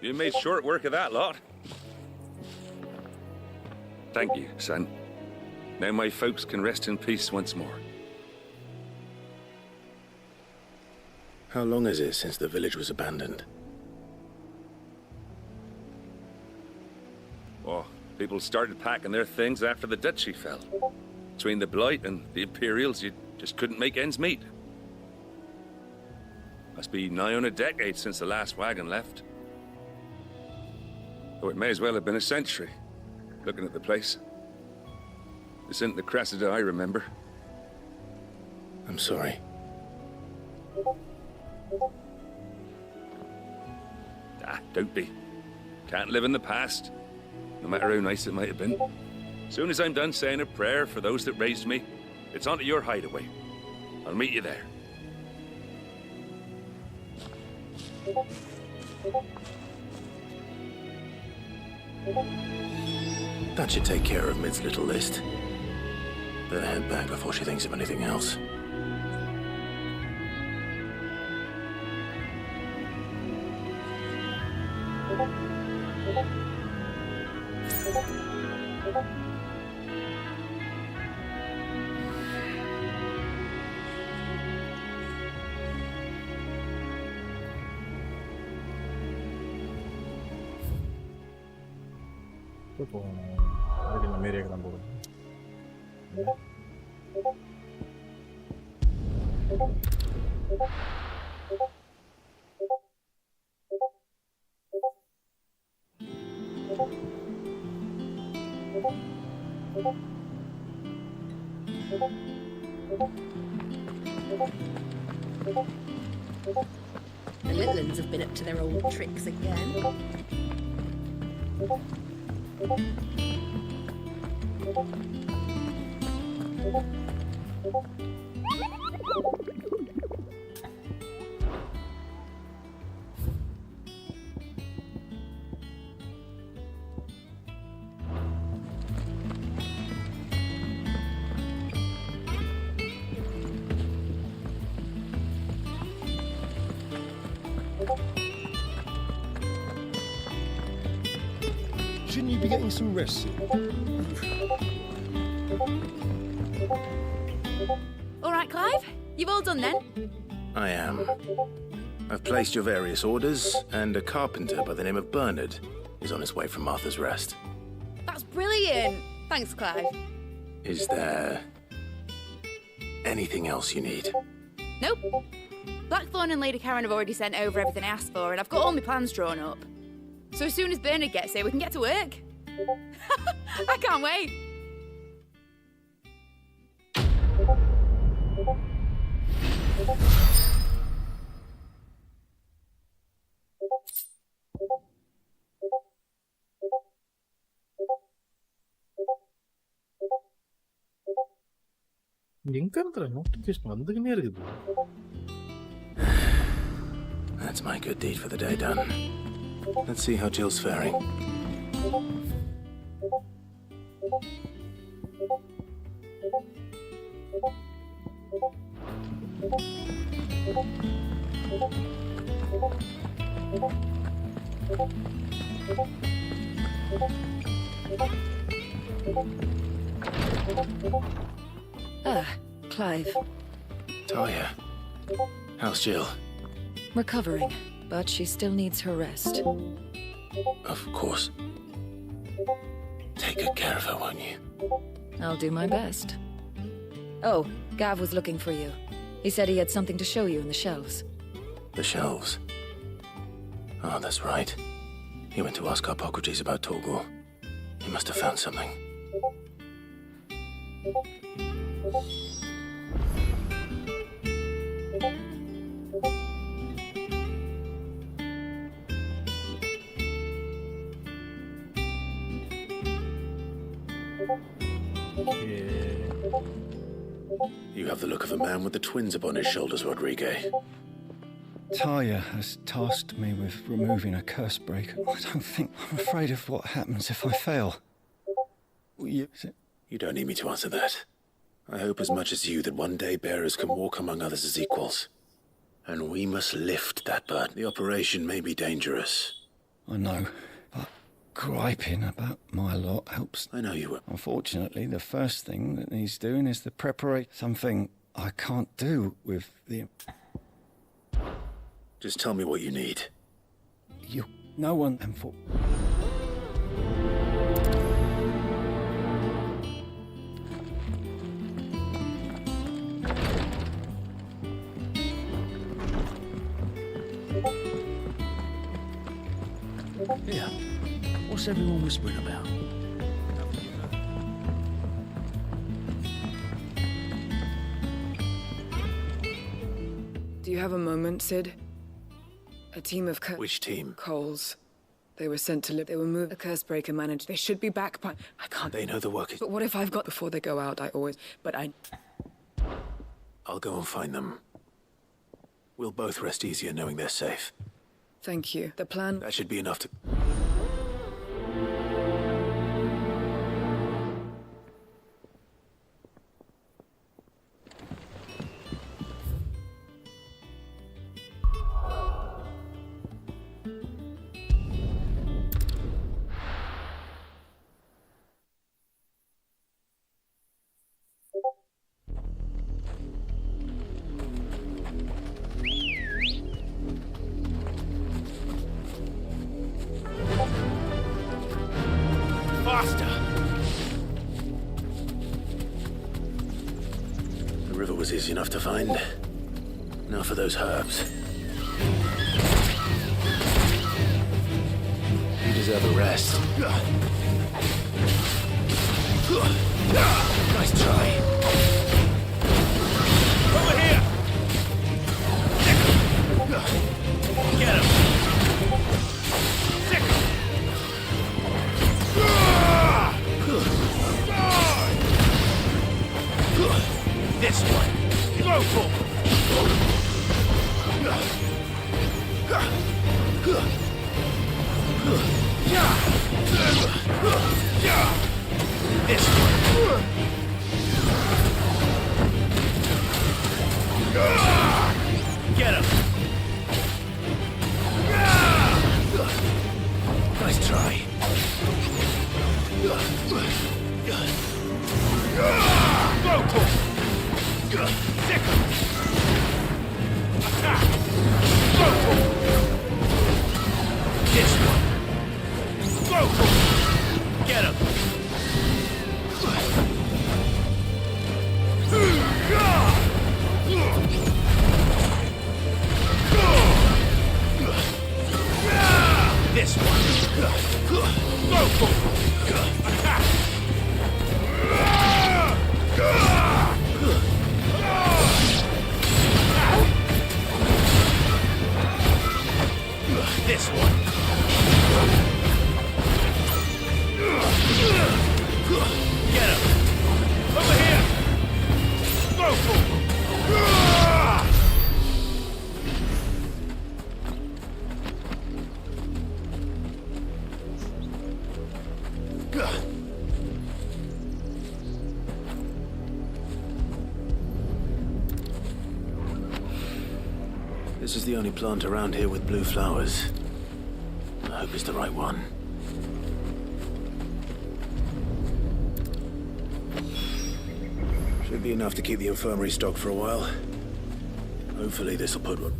You made short work of that lot. Thank you, son. Now my folks can rest in peace once more. How long is it since the village was abandoned? Oh, people started packing their things after the duchy fell. Between the Blight and the Imperials, you just couldn't make ends meet. Must be nigh on a decade since the last wagon left. Though it may as well have been a century, looking at the place. This isn't the Cressida I remember. I'm sorry. Don't be. Can't live in the past, no matter how nice it might have been. Soon as I'm done saying a prayer for those that raised me, it's onto your hideaway. I'll meet you there. That should take care of Mid's little list. Better head back before she thinks of anything else. அதுக்கு நம்ம ஏரியாவுக்கு தான் போகணும். The Litlands have been up to their old tricks again. Shouldn't you be getting some rest soon? All right, Clive. You've all done then? I am. I've placed your various orders, and a carpenter by the name of Bernard is on his way from Arthur's Rest. That's brilliant. Thanks, Clive. Is there anything else you need? Nope. Blackthorn and Lady Karen have already sent over everything I asked for, and I've got all my plans drawn up. So as soon as Bernard gets here, we can get to work. I can't wait. எங்க இருக்கிற notification வந்துக்கினே இருக்குது. That's my good deed for the day done. Let's see how Jill's faring. Clive. Talia, how's Jill? Recovering, but she still needs her rest. Of course. Take good care of her, won't you? I'll do my best. Oh, Gav was looking for you. He said he had something to show you in the shelves. The shelves? Oh, that's right. He went to ask Hippocrates about Torgor. He must have found something. You have the look of a man with the twins upon his shoulders, Rodrigue. Talia has tasked me with removing a curse breaker. I'm afraid of what happens if I fail. You don't need me to answer that. I hope as much as you that one day bearers can walk among others as equals. And we must lift that burden. The operation may be dangerous. I know, but griping about my lot helps. I know you will. Unfortunately, the first thing that he's doing is the preparation. Something I can't do with the... Just tell me what you need. No one... Here. What's everyone whispering about? Do you have a moment, Sid? A team of Which team? Coles. They were sent to live. They were moved. A Cursebreaker managed. They should be back by... I can't... They know the work is... But what if I've got... Before they go out, I always... But I... I'll go and find them. We'll both rest easier knowing they're safe. Thank you. The plan... That should be enough to... The river was easy enough to find. Now for those herbs. You deserve a rest. Nice try. Over here! Get him! This one! Go for it! This one! Get him! Nice try. Go for it! Sick him! Attack! Go for it! This one! Go for it! Get him! This one! Go for it! Attack! This one. Get him. Over here. Go for it. This is the only plant around here with blue flowers. I hope it's the right one. Should be enough to keep the infirmary stocked for a while. Hopefully this'll put one.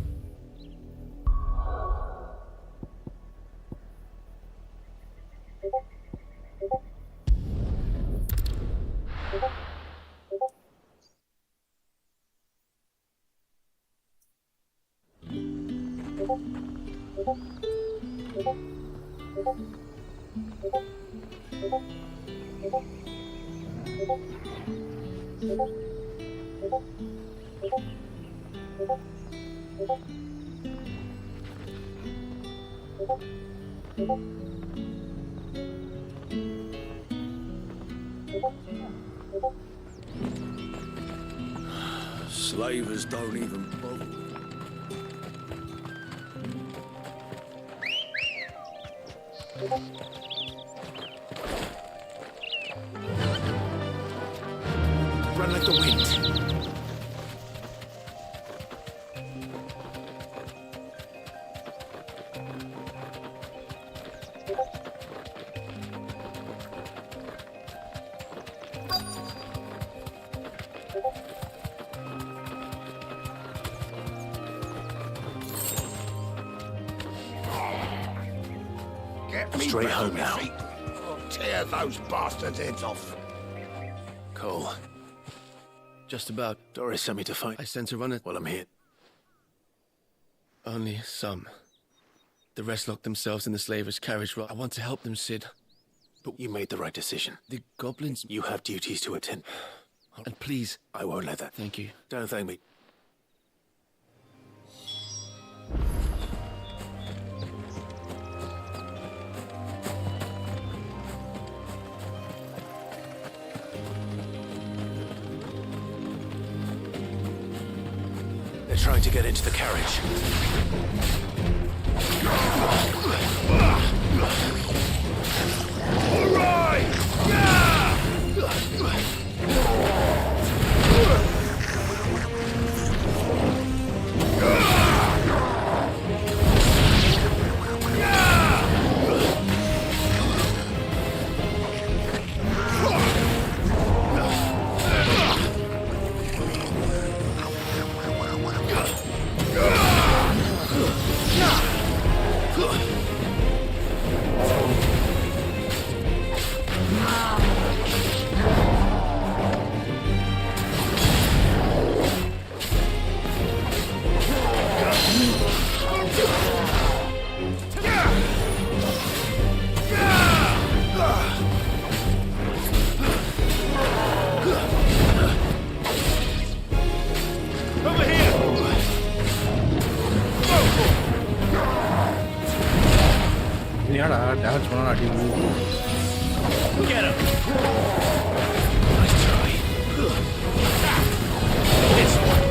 Slavers don't even bother. Run like the wind. Straight home now. Or tear those bastards' heads off. Cole. Just about. Doris sent me to fight. I sent her on it. Well, I'm here. Only some. The rest locked themselves in the slaver's carriage. I want to help them, Sid. But you made the right decision. The goblins... You have duties to attend. And please... I won't let that. Thank you. Don't thank me. They're trying to get into the carriage. All right! Damage பண்ணா அடி Get him! Nice try. This one.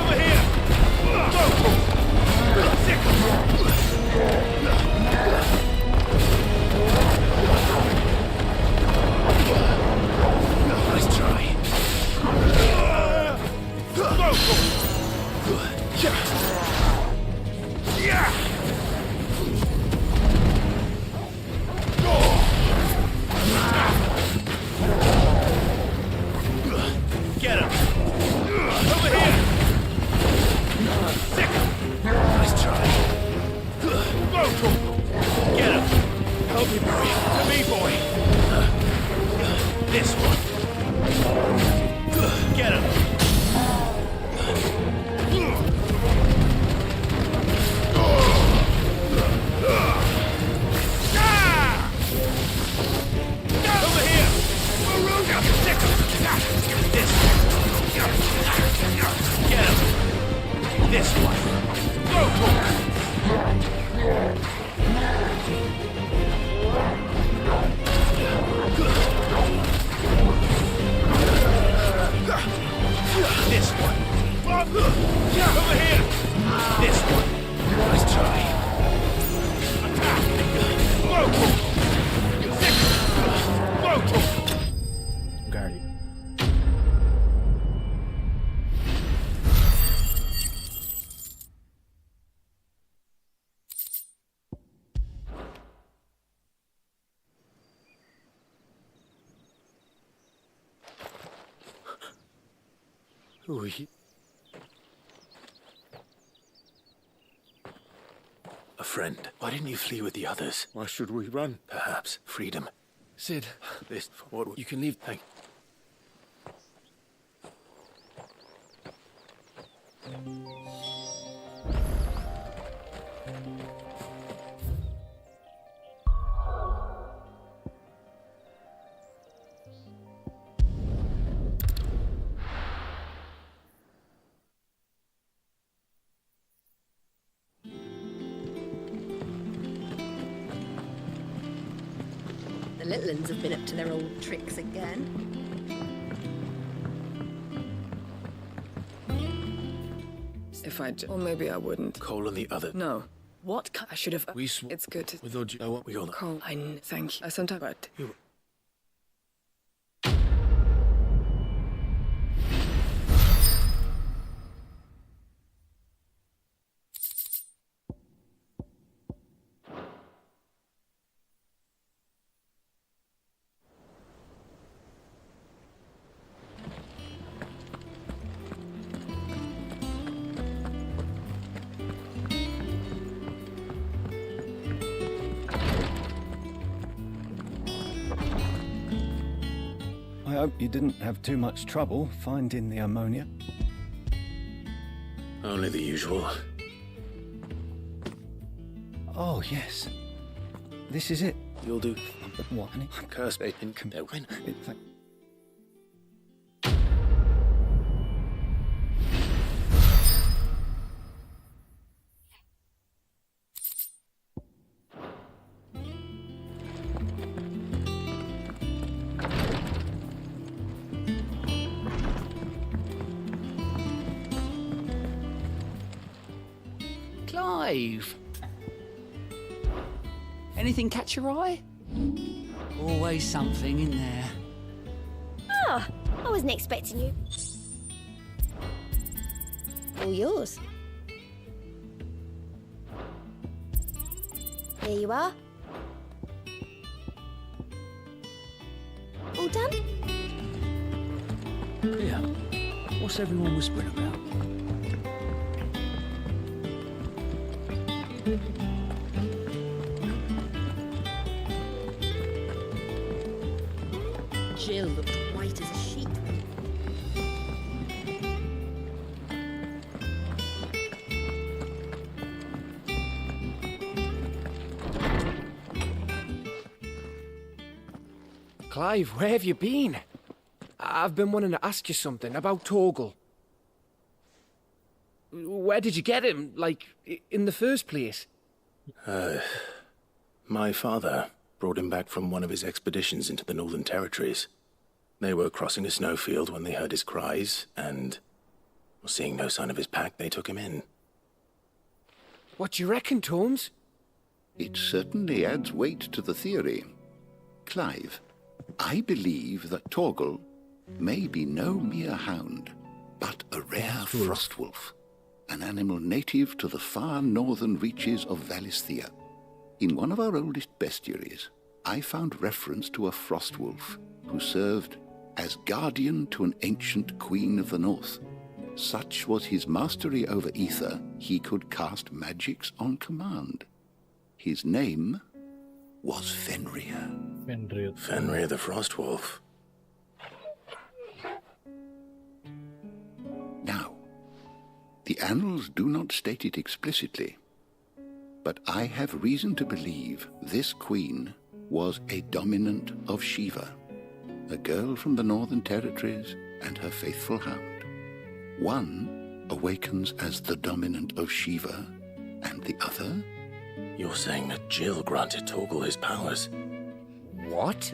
Over here! Nice try. Get him! Over here! Sick! Nice try. Get him! Help me, boy! To me, boy! This one! Get him! Over here! Sick! This one! Get him! This one! This one! Over here! This one! Nice try. Attack! गाड़ी Who are you? A friend. Why didn't you flee with the others? Why should we run? Perhaps freedom. Sid, This for what you can leave. Thank. The little uns have been up to their old tricks again. If I or maybe I wouldn't. Cole and the other. No. What? I should have. It's good. With all you know what we all know. Cole, thank you. I sometimes. But Hope you didn't have too much trouble finding the ammonia. Only the usual. Oh, yes. This is it. You'll do. What? Curse in when? Clive. Anything catch your eye? Always something in there. Ah, I wasn't expecting you. All yours. Here you are. All done? Yeah. What's everyone whispering about? Jill looked white as a sheet. Clive, where have you been? I've been wanting to ask you something about Torgal. Where did you get him, like, in the first place? My father brought him back from one of his expeditions into the Northern Territories. They were crossing a snowfield when they heard his cries, and seeing no sign of his pack, they took him in. What do you reckon, Tomes? It certainly adds weight to the theory. Clive, I believe that Torgal may be no mere hound, but a rare frostwolf, an animal native to the far northern reaches of Valisthea. In one of our oldest bestiaries, I found reference to a frostwolf who served as guardian to an ancient queen of the north. Such was his mastery over ether, he could cast magics on command. His name was Fenrir. Fenrir the Frostwolf. Now, the annals do not state it explicitly, but I have reason to believe this queen was a dominant of Shiva, a girl from the Northern Territories and her faithful hound. One awakens as the dominant of Shiva, and the other? You're saying that Jill granted Torgal his powers? What?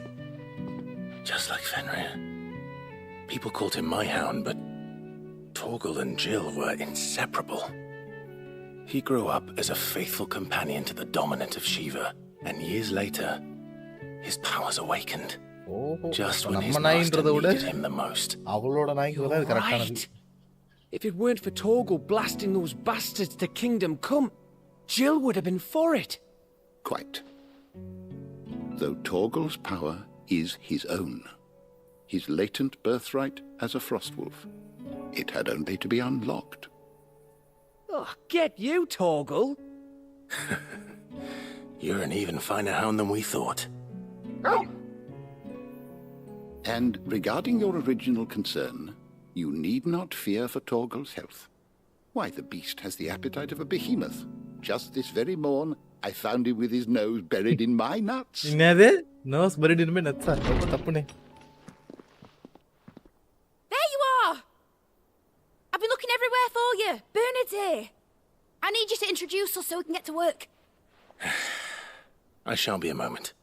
Just like Fenrir. People called him my hound, but Torgal and Jill were inseparable. He grew up as a faithful companion to the dominant of Shiva, and years later, his powers awakened. Just when his master needed him the most. You're right. If it weren't for Torgal blasting those bastards to Kingdom Come, Jill would have been for it. Quite. Though Torgal's power is his own, his latent birthright as a frostwolf, it had only to be unlocked. Oh, get you, Torgal! You're an even finer hound than we thought. And regarding your original concern, you need not fear for Torgal's health. Why, the beast has the appetite of a behemoth. Just this very morn, I found him with his nose buried in my nuts. Nose buried in my nuts. There you are! I've been looking everywhere for you. Bernard's here. I need you to introduce us so we can get to work. I shan't be a moment.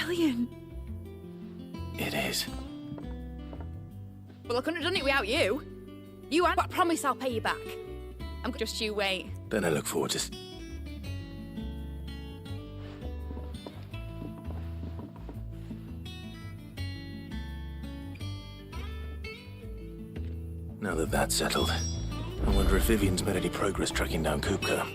Brilliant. It is. Well, I couldn't have done it without you. You and I promise I'll pay you back. I'm just you wait. Then I look forward to... Now that that's settled, I wonder if Vivian's made any progress tracking down Kupka.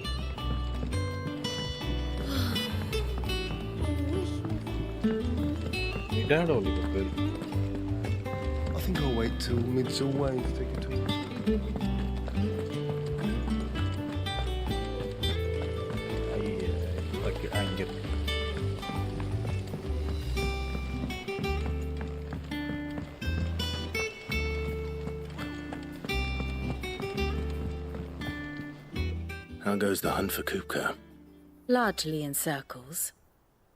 I think I'll wait till Mid's away to take a talk. How goes the hunt for Kupka? Largely in circles.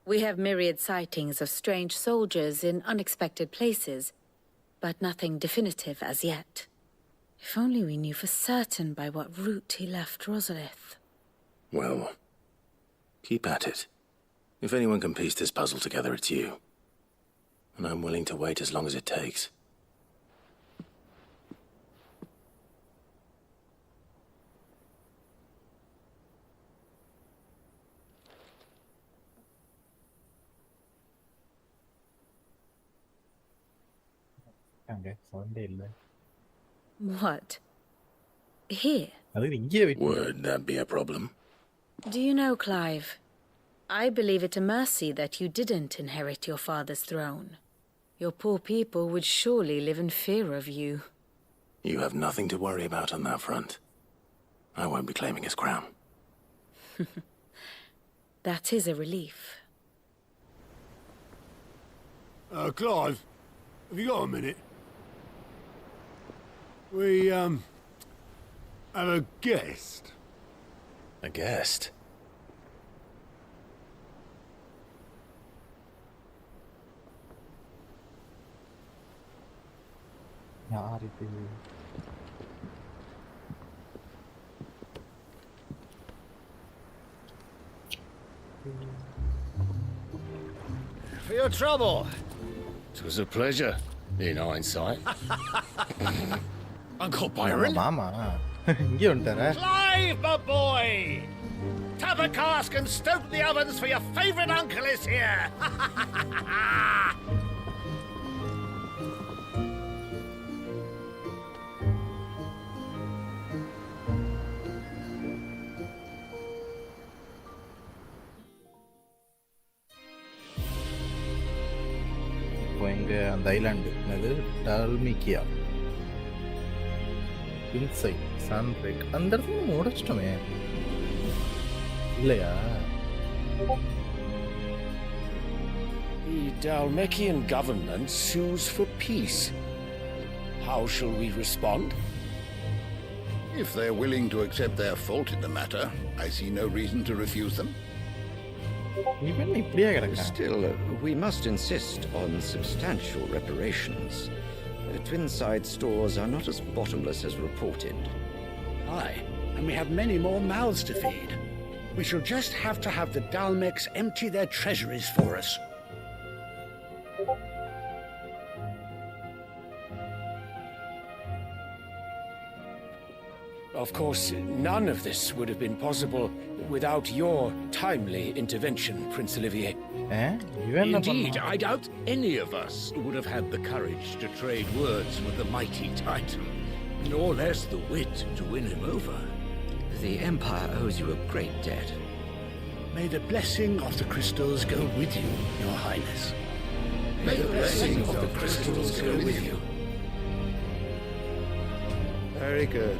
We have myriad sightings of strange soldiers in unexpected places, but nothing definitive as yet. If only we knew for certain by what route he left Rosalith. Well, keep at it. If anyone can piece this puzzle together, it's you. And I'm willing to wait as long as it takes. What? Here? Would that be a problem? Do you know, Clive? I believe it a mercy that you didn't inherit your father's throne. Your poor people would surely live in fear of you. You have nothing to worry about on that front. I won't be claiming his crown. That is a relief. Clive, have you got a minute? We, have a guest. A guest? For your trouble. It was a pleasure, in hindsight. Uncle Byron? Mama. Clive, my boy! Tap a cask and stoke the ovens for your favourite uncle is here! அந்த island அது டால்மிக்கியா inside சன்பிரேக் அந்த இடத்துல நம்ம உடைச்சிட்டோமே இல்லையா? The Dalmekian government sues for peace. How shall we respond? If they're willing to accept their fault in the matter, I see no reason to refuse them. Still, we must insist on substantial reparations. Twinside stores are not as bottomless as reported. Aye, and we have many more mouths to feed. We shall just have to have the Dalmeks empty their treasuries for us. Of course, none of this would have been possible without your timely intervention, Prince Olivier. Indeed, I doubt any of us would have had the courage to trade words with the mighty Titan, nor less the wit to win him over. The Empire owes you a great debt. May the blessing of the crystals go with you, Your Highness. May the blessing of the crystals go with you. Very good.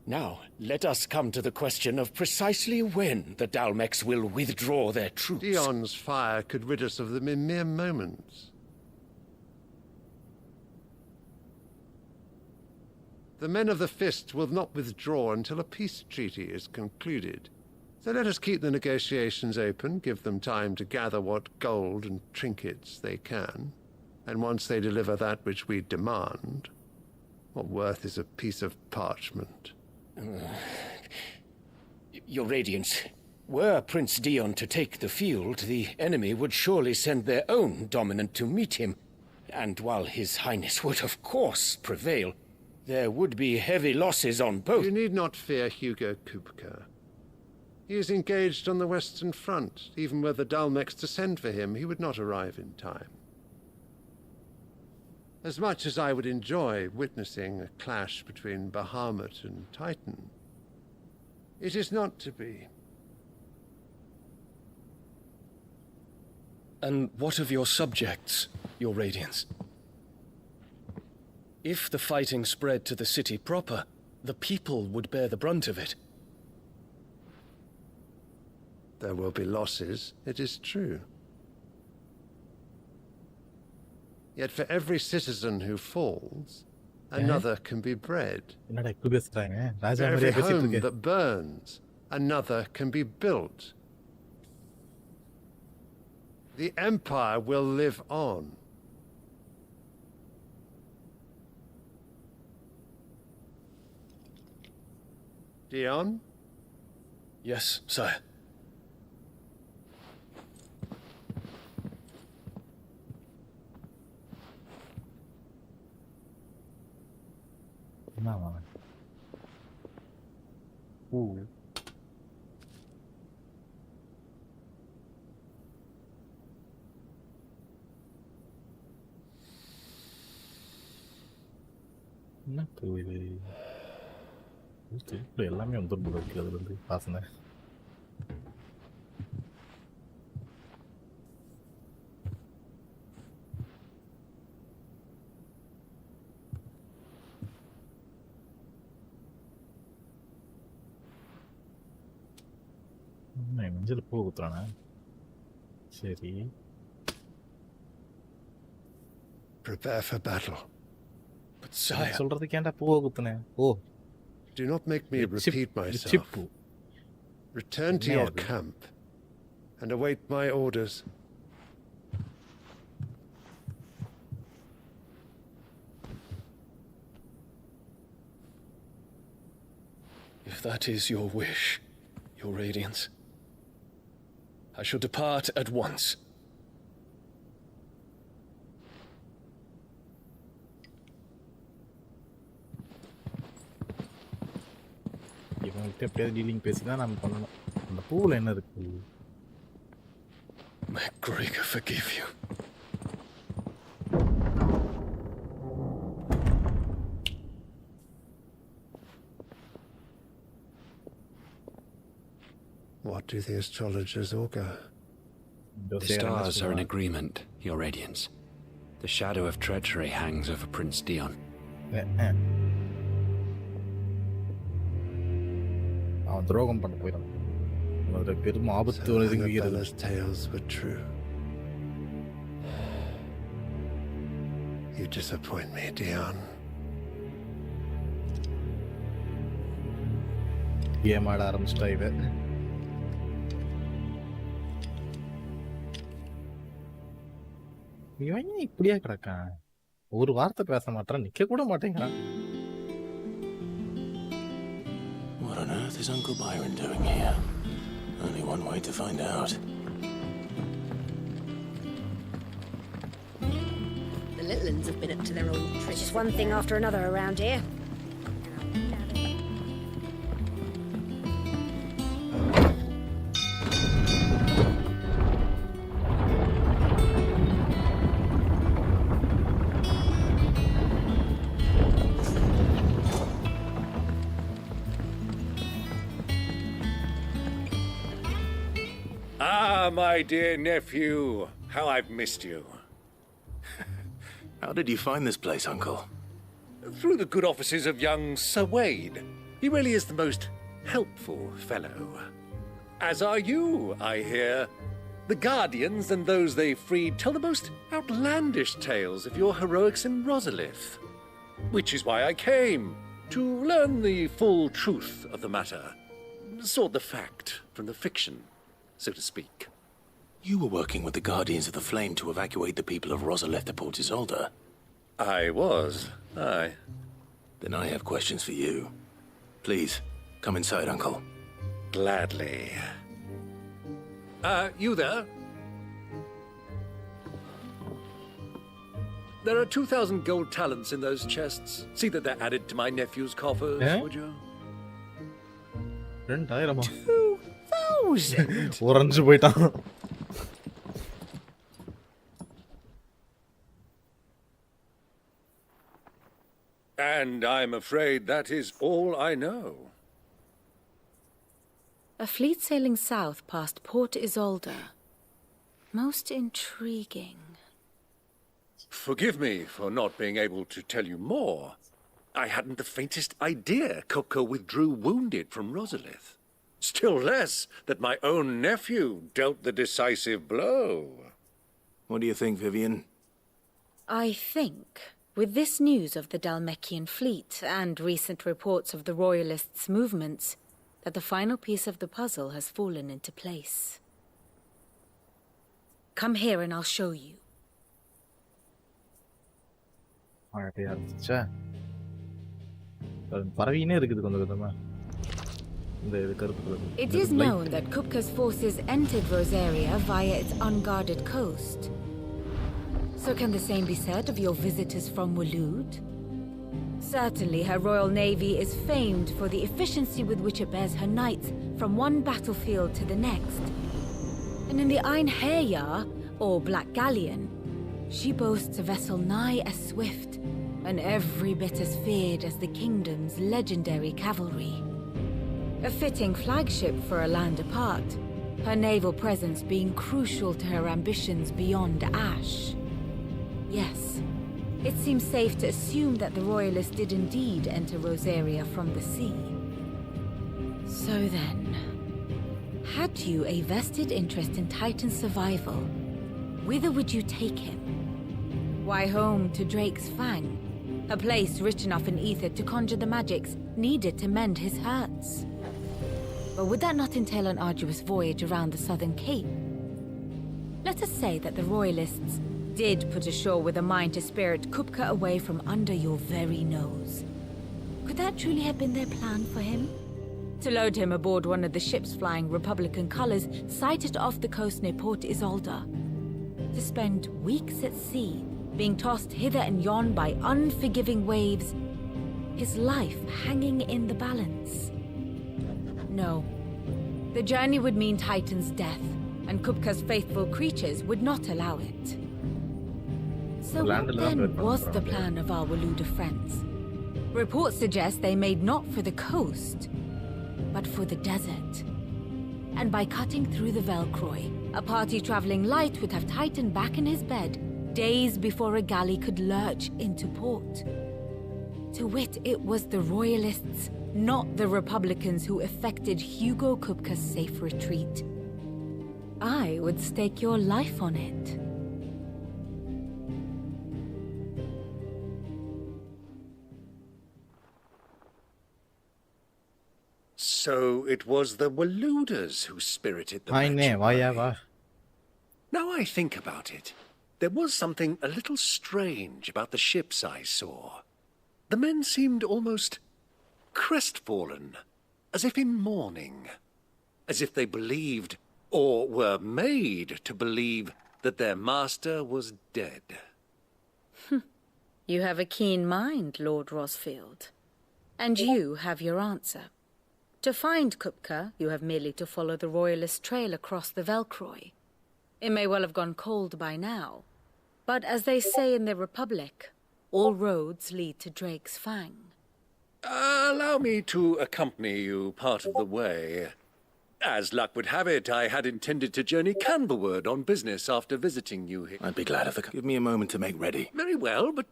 Now, let us come to the question of precisely when the Dalmeks will withdraw their troops. Dion's fire could rid us of them in mere moments. The men of the Fist will not withdraw until a peace treaty is concluded. So let us keep the negotiations open, give them time to gather what gold and trinkets they can, and once they deliver that which we demand, what worth is a piece of parchment? Your Radiance, were Prince Dion to take the field, the enemy would surely send their own dominant to meet him. And while His Highness would of course prevail, there would be heavy losses on both. You need not fear Hugo Kupka. He is engaged on the Western Front. Even were the Dalmex to send for him, he would not arrive in time. As much as I would enjoy witnessing a clash between Bahamut and Titan, it is not to be. And what of your subjects, Your Radiance? If the fighting spread to the city proper, the people would bear the brunt of it. There will be losses, it is true. Yet for every citizen who falls, another can be bred. For every home that burns, another can be built. The Empire will live on. Dion? Yes, sire. என்ன பூ இது? எல்லாமே வந்துடும் போல இருக்கு அதுல இருந்து வாசனை. மஞ்சள் பூ குத்துறானா? சரி. Prepare for battle. But sire, சொல்றதுக்கு ஏன்டா பூவை குத்துனேன்? ஓ. Do not make me repeat myself. Return to your camp and await my orders. if that is your wish, Your Radiance, I shall depart at once. இவங்கள்ட்ட எப்படியாவது dealing பேசி தான் நம்ம பண்ணணும். அந்த பூவில் என்ன இருக்கு? May Gregor forgive you. What do the astrologers augur? The stars are in agreement, Your Radiance. The shadow of treachery hangs over Prince Dion. அவன் துரோகம் பண்ண போயிடும். அவரோட பெரும் ஆபத்து வருகிறது. Tales were true. You disappoint me, Dion. ஏமாட ஆரம்பிச்சிட்டா இவ. இவன் இப்படியா கிடக்கான்? ஒரு வார்த்தை பேச மாட்டான், நிக்க கூட மாட்டேங்கிறான். What on earth is Uncle Byron doing here? Only one way to find out. The little ones have been up to their old tricks. Just one thing after another around here. My dear nephew, how I've missed you. How did you find this place, Uncle? Through the good offices of young Sir Wade. He really is the most helpful fellow. As are you, I hear. The Guardians and those they freed tell the most outlandish tales of your heroics in Rosalith. Which is why I came, to learn the full truth of the matter. Sort the fact from the fiction, so to speak. You were working with the Guardians of the Flame to evacuate the people of Rosalith to Port Isolde. I was, aye. Then I have questions for you. Please, come inside, Uncle. Gladly. You there? There are 2,000 gold talents in those chests. See that they're added to my nephew's coffers, would you? 2,000? End. உறைஞ்சு போயிட்டான். And I'm afraid that is all I know. A fleet sailing south past Port Isolde. Most intriguing. Forgive me for not being able to tell you more. I hadn't the faintest idea Kupka withdrew wounded from Rosalith. Still less that my own nephew dealt the decisive blow. What do you think, Vivian? I think, with this news of the Dhalmekian fleet and recent reports of the Royalists' movements, that the final piece of the puzzle has fallen into place. Come here and I'll show you. It is known that Kupka's forces entered Rosaria via its unguarded coast. So can the same be said of your visitors from Waloed? Certainly her royal navy is famed for the efficiency with which it bears her knights from one battlefield to the next. And in the Ein Heya, or Black Galleon, she boasts a vessel nigh as swift and every bit as feared as the kingdom's legendary cavalry. A fitting flagship for a land apart, her naval presence being crucial to her ambitions beyond Ash. Yes, it seems safe to assume that the Royalists did indeed enter Rosaria from the sea. So then, had you a vested interest in Titan's survival, whither would you take him? Why, home to Drake's Fang, a place rich enough in ether to conjure the magics needed to mend his hurts. But would that not entail an arduous voyage around the southern cape? Let us say that the Royalists did put ashore with a mind to spirit Kupka away from under your very nose. Could that truly have been their plan for him? To load him aboard one of the ships flying Republican colors sighted off the coast near Port Isolde. To spend weeks at sea, being tossed hither and yon by unforgiving waves, his life hanging in the balance. No. The journey would mean Titan's death, and Kupka's faithful creatures would not allow it. So what then was the plan of our Waluda friends? Reports suggest they made not for the coast, but for the desert. And by cutting through the Velcroy, a party traveling light would have Titan back in his bed days before a galley could lurch into port. To wit, it was the Royalists, not the Republicans, who effected Hugo Kupka's safe retreat. I would stake your life on it. So it was the Waludas who spirited the Aynen, match vay ya away. var. Now I think about it, there was something a little strange about the ships I saw. The men seemed almost crestfallen, as if in mourning, as if they believed, or were made to believe, that their master was dead. You have a keen mind, Lord Rosfield. And you have your answer. To find Kupka, you have merely to follow the Royalist trail across the Velcroy. It may well have gone cold by now, but as they say in the Republic, all roads lead to Drake's Fang. Allow me to accompany you part of the way. As luck would have it, I had intended to journey Canberward on business after visiting you here. I'd be glad of it. Give me a moment to make ready. Very well, but...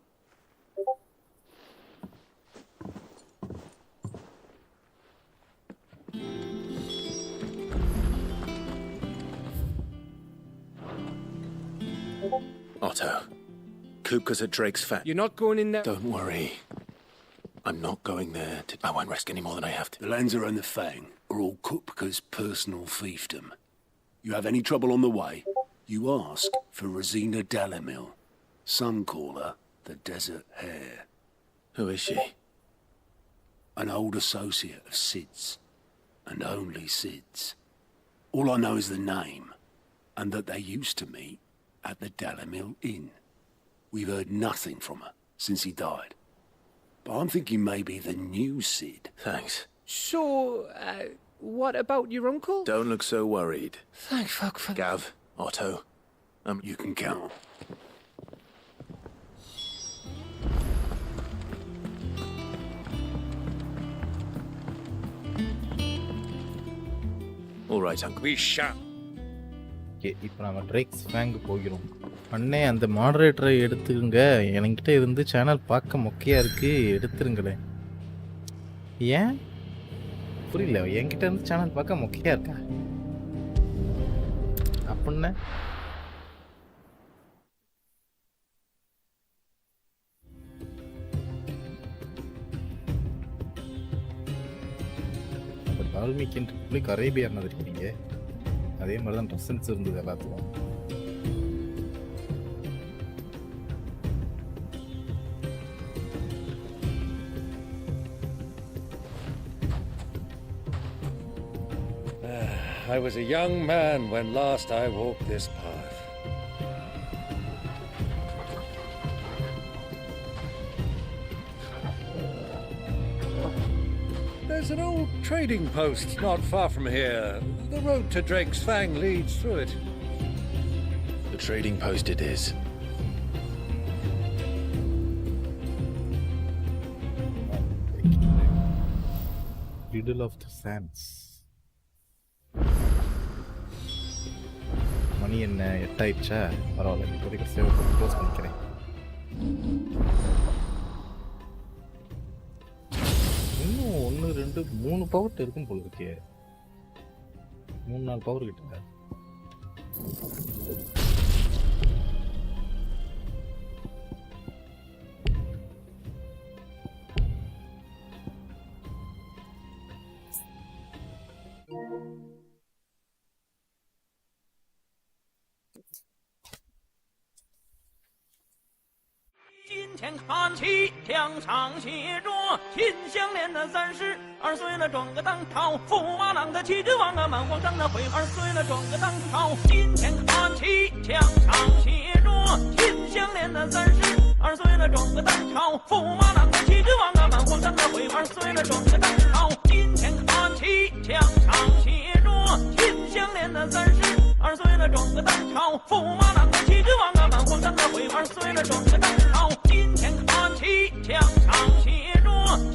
Otto, Kupka's at Drake's Fang. You're not going in there? Don't worry. I'm not going there. I won't risk any more than I have to. The Lanza and the Fang are all Kupka's personal fiefdom. You have any trouble on the way, you ask for Rosina Dalamil. Some call her the Desert Hare. Who is she? An old associate of Sid's, and only Sid's. All I know is the name, and that they used to meet at the Dalamil Inn. We've heard nothing from her since he died. But I'm thinking maybe the new Sid. Thanks. So, What about your uncle? Don't look so worried. Thank fuck for... Gav, Otto, you can count. All right, Uncle. We shall. Okay, இப்போ நம்ம Drakes fang போகிறோம். அண்ணே அந்த மாடரேட்டரை எடுத்துருங்க, என்கிட்ட இருந்து channel பார்க்க மொக்கையாக இருக்குது, எடுத்துருங்களேன். ஏன் புரியல, என்கிட்ட இருந்து சேனல் பார்க்க மொக்கையாக இருக்கா அப்படின்னா? அந்த வால்மீகின்ற அரேபியா இருக்கீங்க, அதே மாதிரி தான் ப்ரெசன்ஸ் இருந்தது எல்லாத்துக்கும். I was a young man when last I walked this path. There's an old trading post not far from here. The road to Drake's Fang leads through it. The trading post it is. Riddle of the Sands. மணி என்ன 8 ஆயிடுச்சா? பரவாயில்ல, இப்போதைக்கு save பண்ணி close பண்ணிக்கிறேன். இன்னும் 1 2 3 power இருக்கும் போல இருக்கே. 3-4 பவர் கிட்ட.今天看齐墙上写着秦香莲的32岁了，转个当朝，驸马郎的旗帜王啊，满皇上的回2岁了，转个当朝。今天看齐墙上写着秦香莲的32岁了，转个当朝，驸马郎的旗帜王啊，满皇上的回2岁了，转个当朝。今天看齐墙上写着秦香莲的32岁了，转个当朝，驸马郎的旗帜王啊，满皇上的回2岁了，转个当朝。今天看齐墙上写着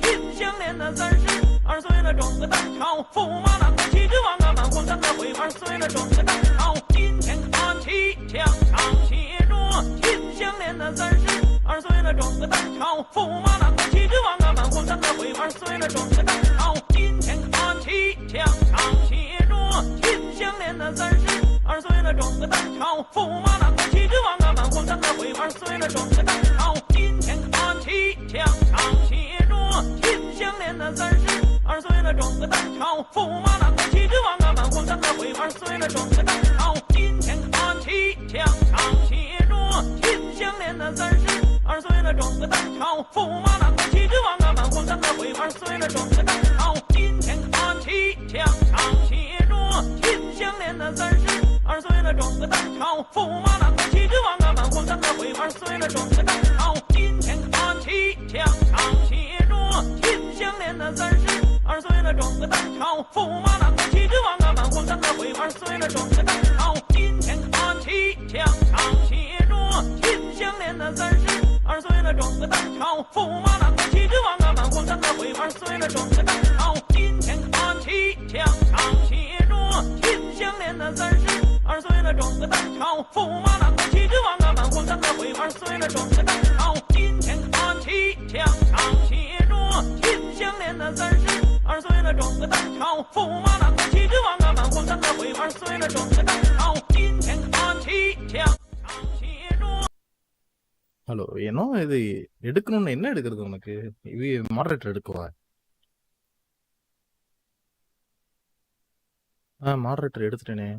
秦香莲的32岁了，转个当朝，驸马郎的旗帜王啊，满皇上的回2岁了，转个当朝。今天看齐墙上写着秦香莲的32岁了，转个当朝，驸马郎的旗帜王啊，满皇上的回2岁了，转个当朝。今天看齐墙上写着秦香莲的32岁了，转个当朝，驸马郎的旗帜王啊，满皇上的回2岁了，转个当朝。今天看齐墙上写着秦香莲的32岁了，转个当朝，驸马郎的旗帜王啊，满皇上的回2岁了，转个当朝。今天看齐墙上写着秦香莲的32岁了，转个当朝，驸马郎的旗帜王啊，满皇上的回2岁了，转个当朝。今天看齐墙上写着秦香莲的32岁了，转个当朝，驸马郎的旗帜王啊，满皇上的回2岁了，转个当朝。今天看齐墙上写着秦香莲的32岁了，转个当朝，驸马郎的旗帜王啊，满皇上的回2岁了，转个当朝。今天看齐墙上写着秦香莲的32岁了，转个当朝，驸马郎的旗帜王啊，满皇上的回2岁了，转个当朝。今天看齐墙上写着秦香莲的32岁了，转个当朝，驸马郎的旗帜王啊，满皇上的回2岁了，转个当朝。今天看齐墙上写着秦香莲的32岁了，转个当朝，驸马郎的旗帜王啊，满皇上的回2岁了，转个当朝。今天看齐墙上写着。ஹலோ, ஏன்னோ இது எடுக்கணும்னு என்ன எடுக்கிறது உனக்கு? இது மாடரேட்டர் எடுக்கவா? மாடரேட்டர் எடுத்துட்டேனே.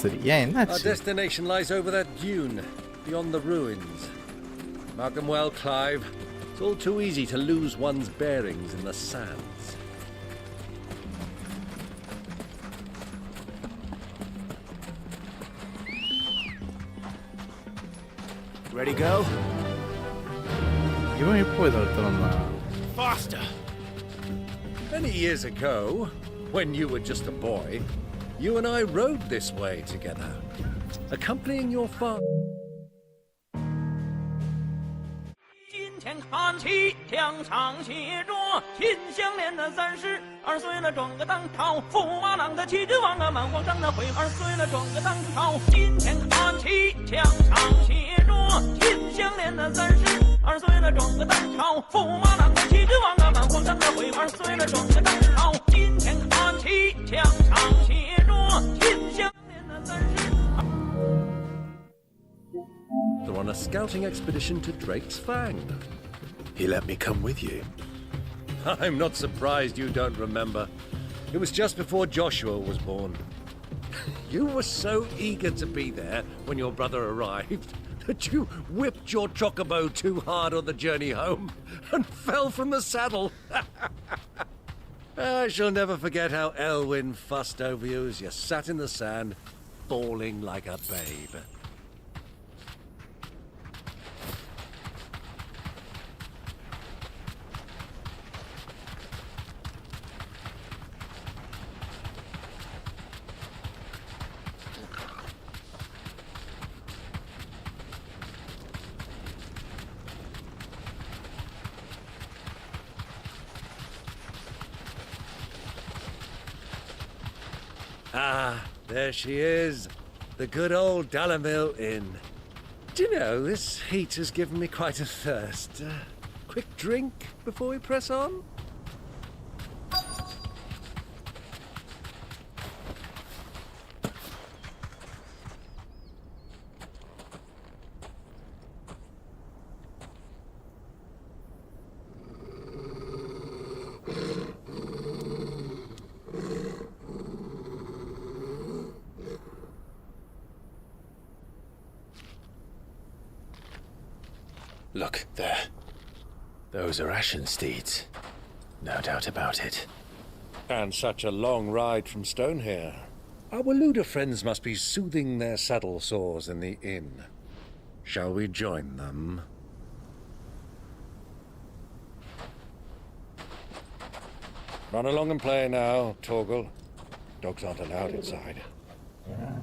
சரி ஏன் Our என்னாச்சு? destination lies over that dune, beyond the ruins. Mark them well, Clive. It's all too easy to lose one's bearings in the sands. Ready, go? இவன் எப்போ இதை எடுத்துறான்? Faster! Many years ago, when you were just a boy, you and I rode this way together, accompanying your father. 今天看齐，墙上写着“秦香莲的三十二岁了，转个当朝，驸马郎的齐君王啊，满皇上的回2岁了，转个当朝。今天看齐，墙上写着“秦香莲的三十二岁了，转个当朝，驸马郎的齐君王啊，满皇上的回2岁了，转个当朝。今天看齐，墙上写着“秦香莲的三十”。 They're on a scouting expedition to Drake's Fang. He let me come with you. I'm not surprised you don't remember. It was just before Joshua was born. You were so eager to be there when your brother arrived that you whipped your chocobo too hard on the journey home and fell from the saddle. I shall never forget how Elwyn fussed over you as you sat in the sand, bawling like a babe. Ah, there she is. The good old Dalamil Inn. Do you know, this heat has given me quite a thirst. Quick drink before we press on? Look, there. Those are Ashen steeds. No doubt about it. And such a long ride from Stonehair. Our Luda friends must be soothing their saddle sores in the inn. Shall we join them? Run along and play now, Torgal. Dogs aren't allowed inside. Yeah.